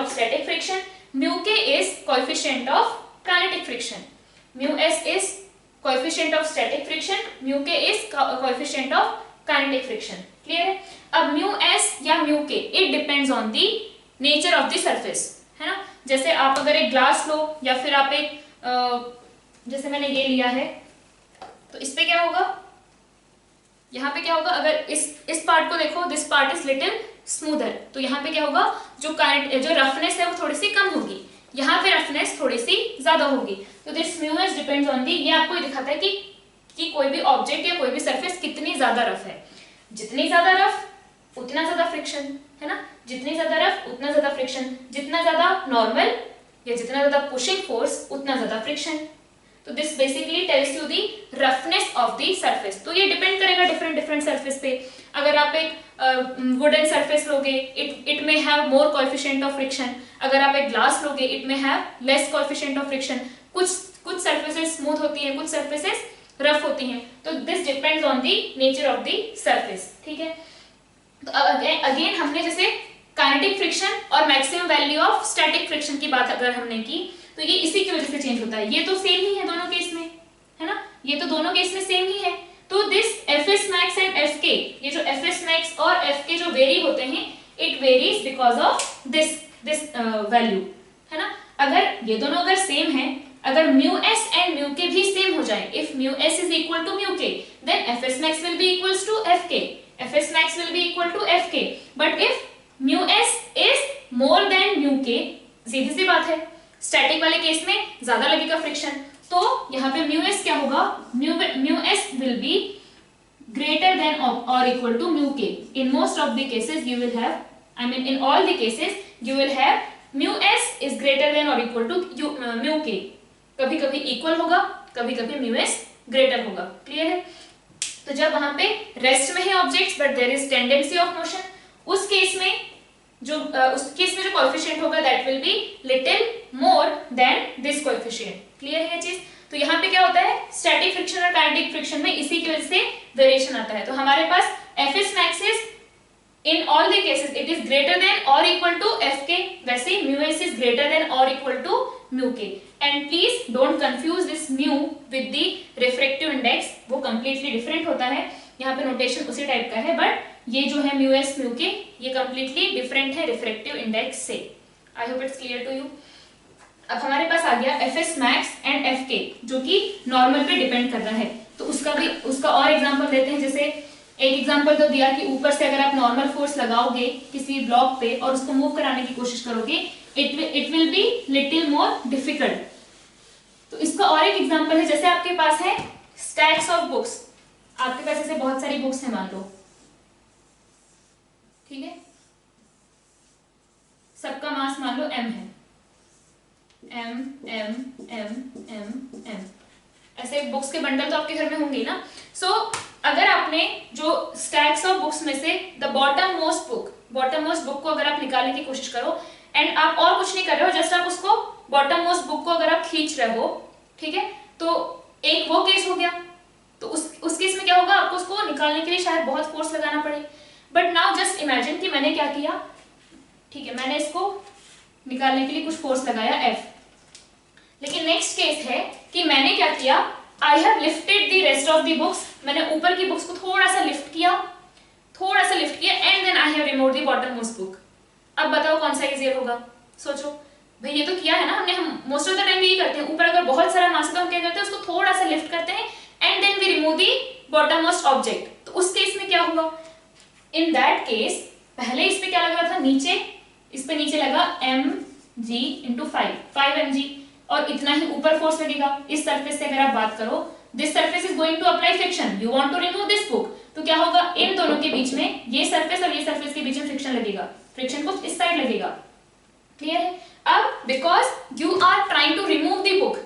of kinetic friction, mu S is coefficient of static friction, mu K is coefficient of kinetic friction, clear है। अब म्यू एस या mu K, it depends on the nature of the surface, है ना। जैसे आप अगर एक ग्लास लो या फिर आप एक जैसे मैंने ये लिया है, तो इस पे क्या होगा, यहाँ पे क्या होगा, अगर इस पार्ट को देखो, this part is little smoother, तो यहाँ पे क्या होगा, जो रफनेस है वो थोड़ी सी कम होगी, यहाँ पे रफनेस थोड़ी सी ज्यादा होगी। तो this mu S depends on दी, ये आपको दिखाता है कि कोई भी ऑब्जेक्ट या कोई भी सरफेस कितनी ज्यादा रफ है, जितनी ज्यादा रफ उतना ज्यादा फ्रिक्शन, है ना, जितनी ज्यादा रफ उतना ज्यादा फ्रिक्शन, जितना ज्यादा नॉर्मल या जितना ज्यादा पुशिंग फोर्स उतना ज्यादा फ्रिक्शन। तो this basically tells you the roughness of the surface. तो ये डिपेंड करेगा डिफरेंट सरफेस पे। अगर आप एक वुडन सरफेस लोगे, it may have more coefficient of friction, अगर आप एक ग्लास लोगे it may have less coefficient of friction, कुछ सरफेसेस स्मूथ होती हैं, कुछ सरफेसेस रफ होती हैं, तो this depends on the nature of the surface, ठीक है। तो अगेन हमने जैसे काइनेटिक फ्रिक्शन और maximum value of static friction की बात अगर हमने की, तो ये इसी की वजह से चेंज होता है। ये तो सेम ही है दोनों केस में, है ना, ये तो दोनों केस में सेम ही है। तो this Fs max and Fk, ये जो Fs max और Fk जो वेरी होते हैं, it varies because of this value, है ना। अगर ये दोनों अगर सेम है, अगर म्यू एस एंड म्यू के भी सेम हो जाए, if mu S is equal to mu k, then Fs max will be equals to Fk, Fs max will be equal to Fk, but if mu s is more than mu k, सीधी सी बात है, स्टैटिक वाले केस में ज्यादा लगेगा फ्रिक्शन, तो यहाँ पे म्यू एस क्या होगा, mu S will be greater than or equal to mu k. In most of the cases you will have, I mean in all the cases you will have mu s is greater than or equal to mu k. कभी कभी इक्वल होगा, कभी कभी mu s ग्रेटर होगा, क्लियर है। तो जब वहां पे रेस्ट में है objects but there is tendency of motion, उस केस में जो कोएफिशिएंट होगा that will be little more than this coefficient, clear है ये चीज। तो यहाँ पे क्या होता है, स्टैटिक फ्रिक्शन और काइनेटिक फ्रिक्शन में इसी की वजह से वेरिएशन आता है। तो हमारे पास Fs max is in all the cases it is greater than or equal to Fk, वैसे mu s is greater than or equal to mu k, and please don't confuse this mu with the refractive index, वो completely different होता है। यहाँ पे नोटेशन उसी टाइप का है, बट ये जो है mu s mu k ये completely different है refractive index से। I hope it's clear to you। अब हमारे पास आ गया Fs max एंड Fk जो कि नॉर्मल पे डिपेंड कर रहा है, तो उसका और एग्जांपल देते हैं। जैसे एक एग्जांपल तो दिया कि ऊपर से अगर आप नॉर्मल फोर्स लगाओगे किसी ब्लॉक पे और उसको मूव कराने की कोशिश करोगे, it will be little more difficult. तो इसका और एक एग्जांपल है, जैसे आपके पास है स्टैक्स ऑफ बुक्स, आपके पास ऐसे बहुत सारी बुक्स है मान लो, ठीक है, सबका मास मान लो m है, m m m m m, ऐसे बुक्स के बंडल तो आपके घर में होंगे ना। सो अगर आपने जो स्टैक्स ऑफ बुक्स में से द बॉटम मोस्ट बुक को अगर आप निकालने की कोशिश करो एंड आप और कुछ नहीं कर रहे हो, जस्ट आप उसको बॉटम मोस्ट बुक को अगर आप खींच रहे हो, ठीक है, तो एक वो केस हो गया। तो उस केस में क्या होगा, आपको उसको निकालने के लिए शायद बहुत फोर्स लगाना पड़े। बट नाउ जस्ट इमेजिन कि मैंने क्या किया, ठीक है, मैंने इसको निकालने के लिए कुछ फोर्स लगाया F, लेकिन नेक्स्ट केस है कि मैंने क्या किया, I have lifted the rest of the books, मैंने ऊपर की बुक्स को थोड़ा सा लिफ्ट किया and then I have remove the bottom most book. अब बताओ कौन सा इजियर होगा, सोचो भाई, ये तो किया है ना हमने, हम मोस्ट ऑफ द टाइम यही करते हैं, ऊपर अगर बहुत सारा मास है तो हम क्या करते हैं, उसको थोड़ा सा लिफ्ट करते हैं and then we remove the bottom most object. तो उस केस में क्या हुआ, इन दैट केस पहले इस पे क्या लग रहा था, नीचे, इस पे नीचे लगा mg into 5 mg, और इतना ही ऊपर फोर्स लगेगा। इस सरफेस से अगर आप बात करो, this surface is going to apply friction, you want to remove this book, तो क्या होगा, इन दोनों के बीच में, ये सरफेस और ये सरफेस के बीच में फ्रिक्शन लगेगा, फ्रिक्शन को इस साइड लगेगा, क्लियर है। अब because you are trying to remove the book,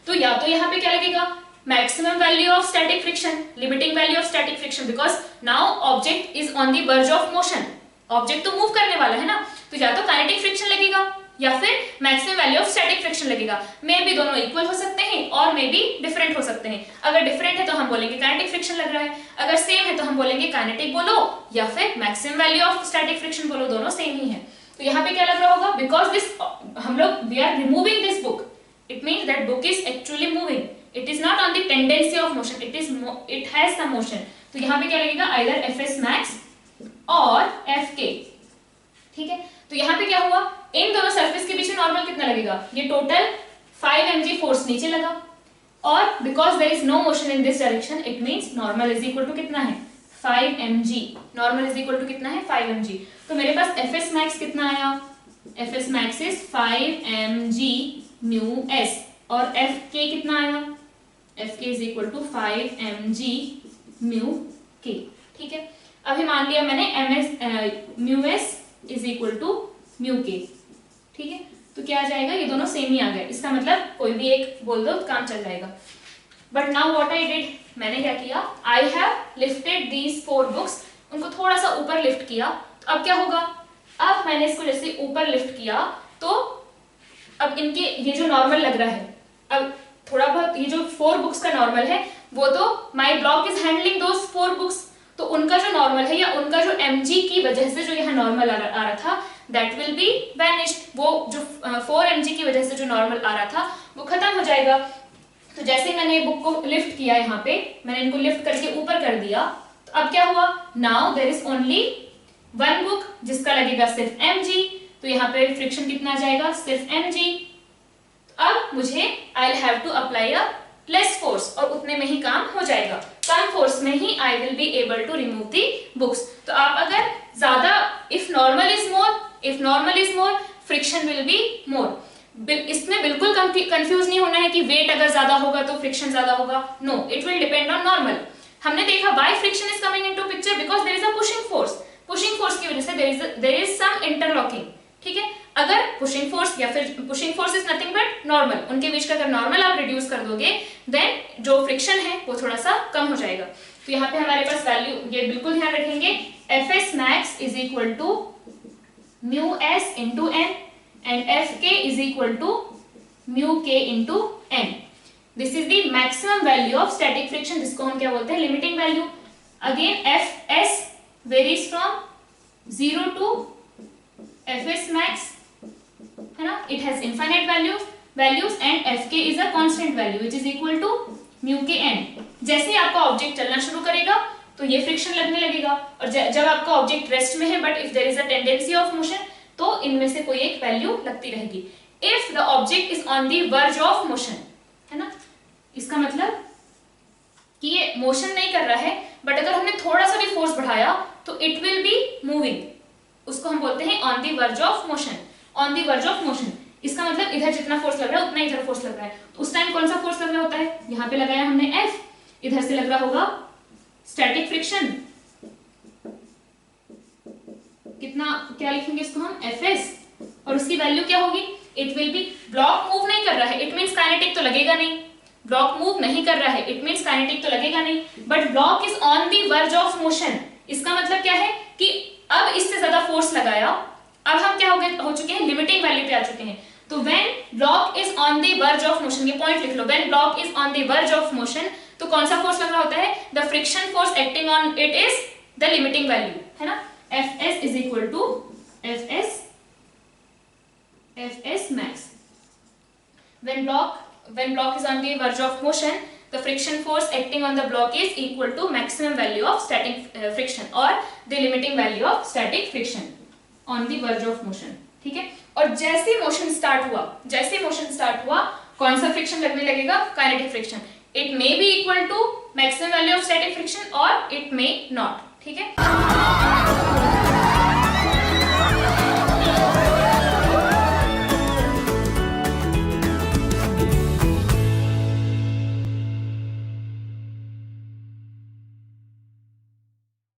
तो या तो यहाँ पे क्या लगेगा, maximum value of static friction, limiting value of static friction, because now object is on the verge of motion, object तो मूव करने वाला है ना, तो या तो काइनेटिक फ्रिक्शन लगेगा या फिर maximum value of static friction लगेगा। मे भी दोनों इक्वल हो सकते हैं और मे भी डिफरेंट हो सकते हैं। अगर डिफरेंट है तो हम बोलेंगे काइनेटिक फ्रिक्शन लग रहा है, अगर सेम है तो हम बोलेंगे काइनेटिक बोलो या फिर maximum value of static friction बोलो, दोनों सेम ही है। तो यहाँ पे क्या लग रहा होगा, बिकॉज दिस हम लोग we are removing this book, it means that book is actually moving, it is not on the tendency of motion, it has some motion. तो यहाँ पे क्या लगेगा, आइदर Fs max और Fk, ठीक है। तो यहाँ पे क्या हुआ, इन दोनों सरफेस के बीच में नॉर्मल कितना लगेगा, ये टोटल 5 mg फोर्स नीचे लगा, और because there is no motion in this direction, it means normal is equal to कितना है, 5 mg, normal is equal to कितना है, 5 mg। तो मेरे पास Fs max कितना आया, Fs max is 5 mg mu s, और Fk कितना आया, Fk is equal to 5 mg mu k, ठीक है। अभी मान लिया मैंने mu s is equal to mu k, ठीक है, तो क्या आ जाएगा, ये दोनों सेम ही आ गए, इसका मतलब कोई भी एक बोल दो तो काम चल जाएगा। But now what I did, मैंने क्या किया, I have lifted these 4 books, उनको थोड़ा सा ऊपर लिफ्ट किया, तो अब क्या होगा, अब मैंने इसको जैसे ऊपर लिफ्ट किया तो अब इनके ये जो नॉर्मल लग रहा है, अब थोड़ा बहुत ये जो 4 बुक्स का नॉर्मल है, वो तो my block is handling those 4 books, तो उनका जो नॉर्मल है या उनका जो mg की वजह से जो यहाँ नॉर्मल आ रहा था दैट विल बी वैनिश्ड, वो जो 4 mg की वजह से जो नॉर्मल आ रहा था वो खत्म हो जाएगा। तो जैसे मैंने बुक को लिफ्ट किया, यहाँ पे मैंने इनको लिफ्ट करके ऊपर कर दिया, तो अब क्या हुआ, now there is only 1 book जिसका लगेगा सिर्फ mg, तो यहाँ पे फ्रिक्शन कितना आ जाएगा, सिर्फ mg। अब मुझे I have to apply a less force, और उतने में ही काम हो जाएगा, कम फोर्स में ही I will be able to remove the books. तो आप अगर ज्यादा, if normal is more friction will be more. इसमें बिल्कुल कंफ्यूज नहीं होना है कि वेट अगर ज्यादा होगा तो फ्रिक्शन ज्यादा होगा, no, it will depend on normal. हमने देखा why friction is coming into picture, because there is a pushing force. Pushing force की वजह से देयर इज सम इंटरलॉकिंग, ठीक है। अगर पुशिंग फोर्स या फिर pushing force is nothing but normal, उनके बीच का अगर नॉर्मल आप रिड्यूस कर दोगे देन जो फ्रिक्शन है वो थोड़ा सा कम हो जाएगा। तो यहाँ पे हमारे पास वैल्यू, ये बिल्कुल ध्यान रखेंगे, Fs max is equal to mu s into n and Fk is equal to mu k into n. This is the maximum value of static friction, जिसको हम क्या बोलते हैं, limiting value. Again Fs varies from 0 to Fs max, है ना, it has infinite values and Fk is a constant value which is equal to mu k n। जैसे ही आपका ऑब्जेक्ट चलना शुरू करेगा तो ये फ्रिक्शन लगने लगेगा, और जब आपका ऑब्जेक्ट रेस्ट में है but if there is a tendency of motion तो इनमें से कोई एक वैल्यू लगती रहेगी। If the object is on the verge of motion, है ना, इसका मतलब कि ये मोशन नहीं कर रहा है बट अगर हमने थोड़ा सा भी फोर्स बढ़ाया तो इट विल बी मूविंग, उसको हम बोलते हैं on the verge of motion. On the verge of motion इसका मतलब इधर जितना फोर्स लग रहा है उतना इधर फोर्स लग रहा है। तो उस टाइम कौन सा फोर्स लग रहा होता है, यहाँ पे लगाया हमने F, इधर से लग रहा होगा स्टैटिक फ्रिक्शन, कितना, क्या लिखेंगे इसको हम, Fs, और उसकी वैल्यू क्या होगी, it will be, block move नहीं कर रहा है इट मींस काइनेटिक तो लगेगा नहीं, ब्लॉक मूव नहीं कर रहा है इट मींस काइनेटिक तो लगेगा नहीं, but block is on the verge of motion. इसका मतलब क्या है कि अब इससे ज्यादा फोर्स लगाया, अब हम क्या हो चुके हैं, लिमिटिंग वैल्यू पे आ चुके हैं। तो when block is on the verge of motion, ये पॉइंट लिख लो, when block is on the verge of motion तो कौन सा फोर्स लग रहा होता है, the friction force acting on it is the limiting value, है ना। Fs is equal to Fs max। When block is on the verge of motion, the friction force acting on the block is equal to maximum value of static friction or the limiting value of static friction on the verge of motion, ठीक है। और जैसे मोशन स्टार्ट हुआ कौन सा फ्रिक्शन लगने लगेगा, kinetic friction. It may be equal to maximum value of static friction और इट मे नॉट, ठीक है।